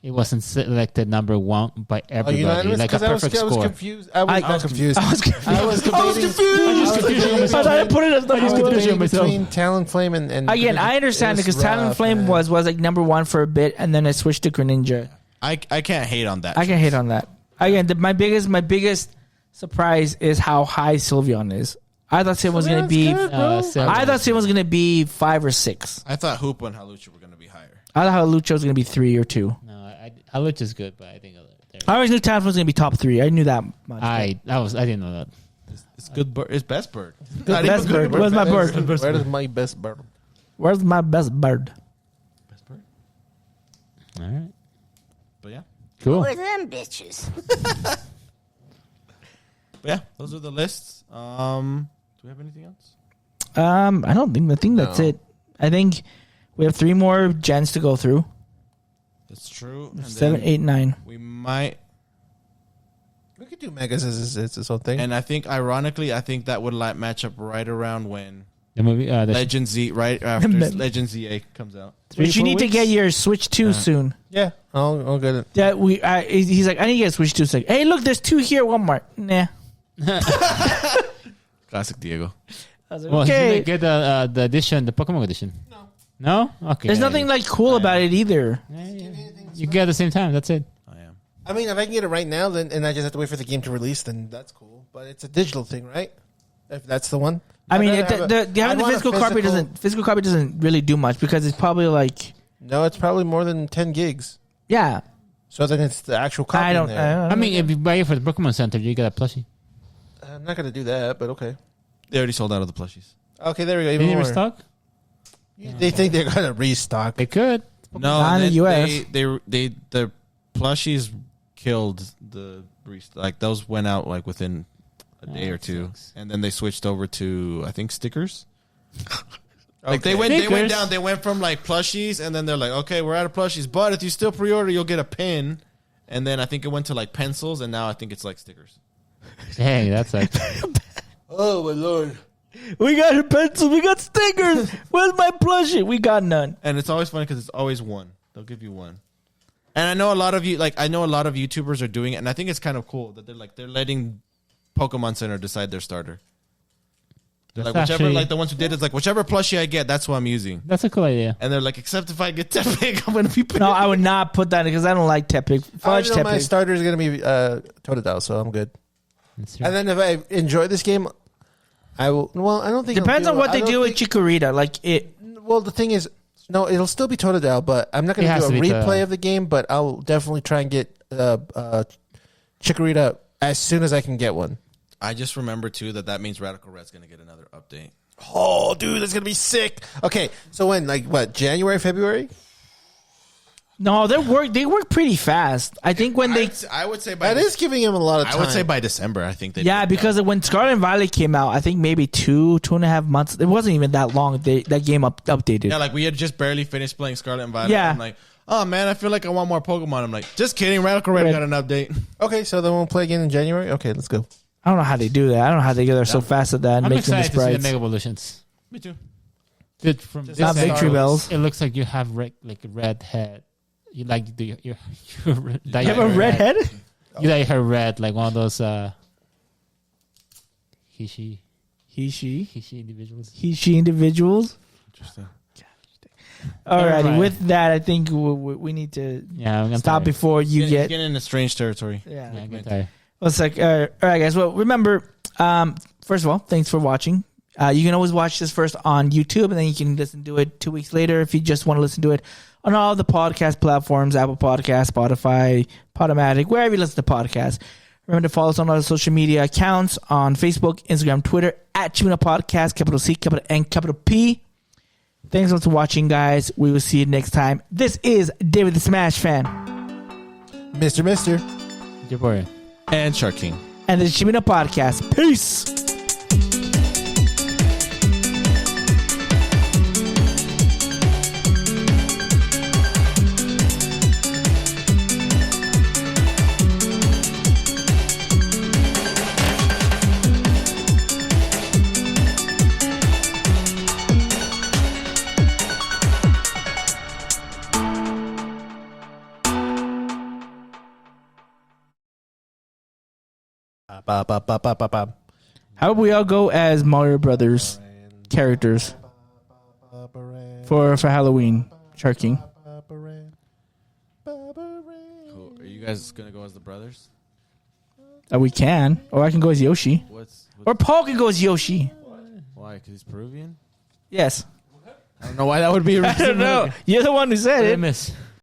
It wasn't selected number 1 by everybody. Unanimous? Like a 'Cause I was perfect score. confused. I was not confused. I was confused. I was debating. I thought I put it as number I was one. debating between Talonflame and Again, I understand it because Talonflame was like number 1 for a bit, and then I switched to Greninja. I can't hate on that. I can hate on that. Again, my biggest surprise is how high Sylveon is. I thought Sylveon was going to be. I thought Sylveon was going to be 5 or 6. I thought Hoopa and Halucha were going to be higher. I thought Lucha was going to be 3 or 2. No, Halucha is good, but I think I always knew Talonflame was going to be top 3. I knew that much. I didn't know that. It's good. It's best bird. Good best bird. Where's my bird? Where is my best bird? Where's my best bird? Best bird. All right. But yeah. Cool. Who are them bitches? But yeah. Those are the lists. Do we have anything else? I don't think. I think that's No. it. I think we have 3 more gens to go through. That's true. And 7, then 8, 9. We might. We could do Megas as its own thing. And I think, ironically, that would match up right around when The movie. The Legend Z, right after Legend ZA comes out. But you need to get your Switch 2 soon. yeah, I'll get it. Yeah, he's like, I need to get a Switch 2. It's like, hey, look, there's 2 here, Walmart. Nah. Classic Diego. I was like, well, okay. he didn't get the edition, the Pokemon edition. No. Okay. There's nothing like cool about it either. You get at the same time. That's it. I am. I mean, if I can get it right now, then and I just have to wait for the game to release, then that's cool. but it's a digital thing, right? If that's the one. I mean, I'd rather having the I'd want a physical copy doesn't really do much because it's probably like No, it's probably more than 10 gigs. yeah. So then it's the actual copy. I don't. in there. I mean, if you buy it for the Pokemon Center, you get a plushie. I'm not gonna do that, but okay. They already sold out of the plushies. Okay, there we go. They Even need more. restock. They think they're gonna restock. They could. No, Not in and the then US. the plushies killed the like those went out like within a day or two, sucks. and then they switched over to I think stickers. Like Okay. they went Stickers. down. They went from like plushies, and then they're like, okay, we're out of plushies, but if you still pre-order, you'll get a pin. And then I think it went to like pencils, and now I think it's like stickers. Dang, that's like Oh my lord! We got a pencil. We got stickers. Where's my plushie? We got none. And it's always funny because it's always one. They'll give you one. And I know a lot of you, like I know a lot of YouTubers are doing it, and I think it's kind of cool that they're letting Pokemon Center decide their starter. They're like That's whichever, actually- like the ones who did it's like whichever plushie I get, that's what I'm using. that's a cool idea. And they're like, except if I get Tepig, I'm gonna be pissed. No, I would not put that because I don't like Tepic. I Fudge know my Tepic. starter is gonna be Totodile, so I'm good. That's true. And then if I enjoy this game, I will. Well, I don't think Depends I'll on what I they don't do with think- Chikorita. Like it. Well, the thing is, no, it'll still be Totodile, but I'm not going It to has do a to be replay of the game. But I'll definitely try and get Chikorita as soon as I can get one. I just remember too that means Radical Red's gonna get another update. Oh, dude, that's gonna be sick. Okay, so when, like, what, January, February? No, they work pretty fast. I think when they. I would say by That is giving him a lot of time. I would say by December. I think they Yeah, because when Scarlet and Violet came out, I think maybe 2.5 months. It wasn't even that long. That game updated. yeah, like we had just barely finished playing Scarlet and Violet. Yeah. I'm like, oh man, I feel like I want more Pokemon. I'm like, just kidding. Radical Red got an update. Okay, so then we'll play again in January. Okay, let's go. I don't know how they do that. I don't know how they get there so fast at that and I'm making the excited to see the sprites. Mega Evolutions. Me too. Dude, from Just this Not Star victory Wars. bells. it looks like you have like a red head. You like the your You have a red head? You like her red, like one of those He, she individuals. individuals. Interesting. Alrighty, Alright. with that, I think we need to Yeah, I'm stop tired. before you He's get. getting into strange territory. Yeah. Yeah, I'm getting tired. Well, it's like, all right, guys. Well, remember, first of all, thanks for watching. You can always watch this first on YouTube, and then you can listen to it 2 weeks later if you just want to listen to it on all the podcast platforms: Apple Podcasts, Spotify, Podomatic, wherever you listen to podcasts. Remember to follow us on all the social media accounts on Facebook, Instagram, Twitter at Chimino Podcast, capital C, capital N, capital P. Thanks for watching, guys. We will see you next time. This is David the Smash Fan, Mister. Your boy. And Shark King. and the Chimino Podcast. Peace. How about we all go as Mario Brothers characters for Halloween? Shark King. Cool. Are you guys gonna go as the brothers? We can, or I can go as Yoshi, or Paul can go as Yoshi. Why? Because he's Peruvian. Yes. I don't know why that would be. A I don't know. You're the one who said I it. miss.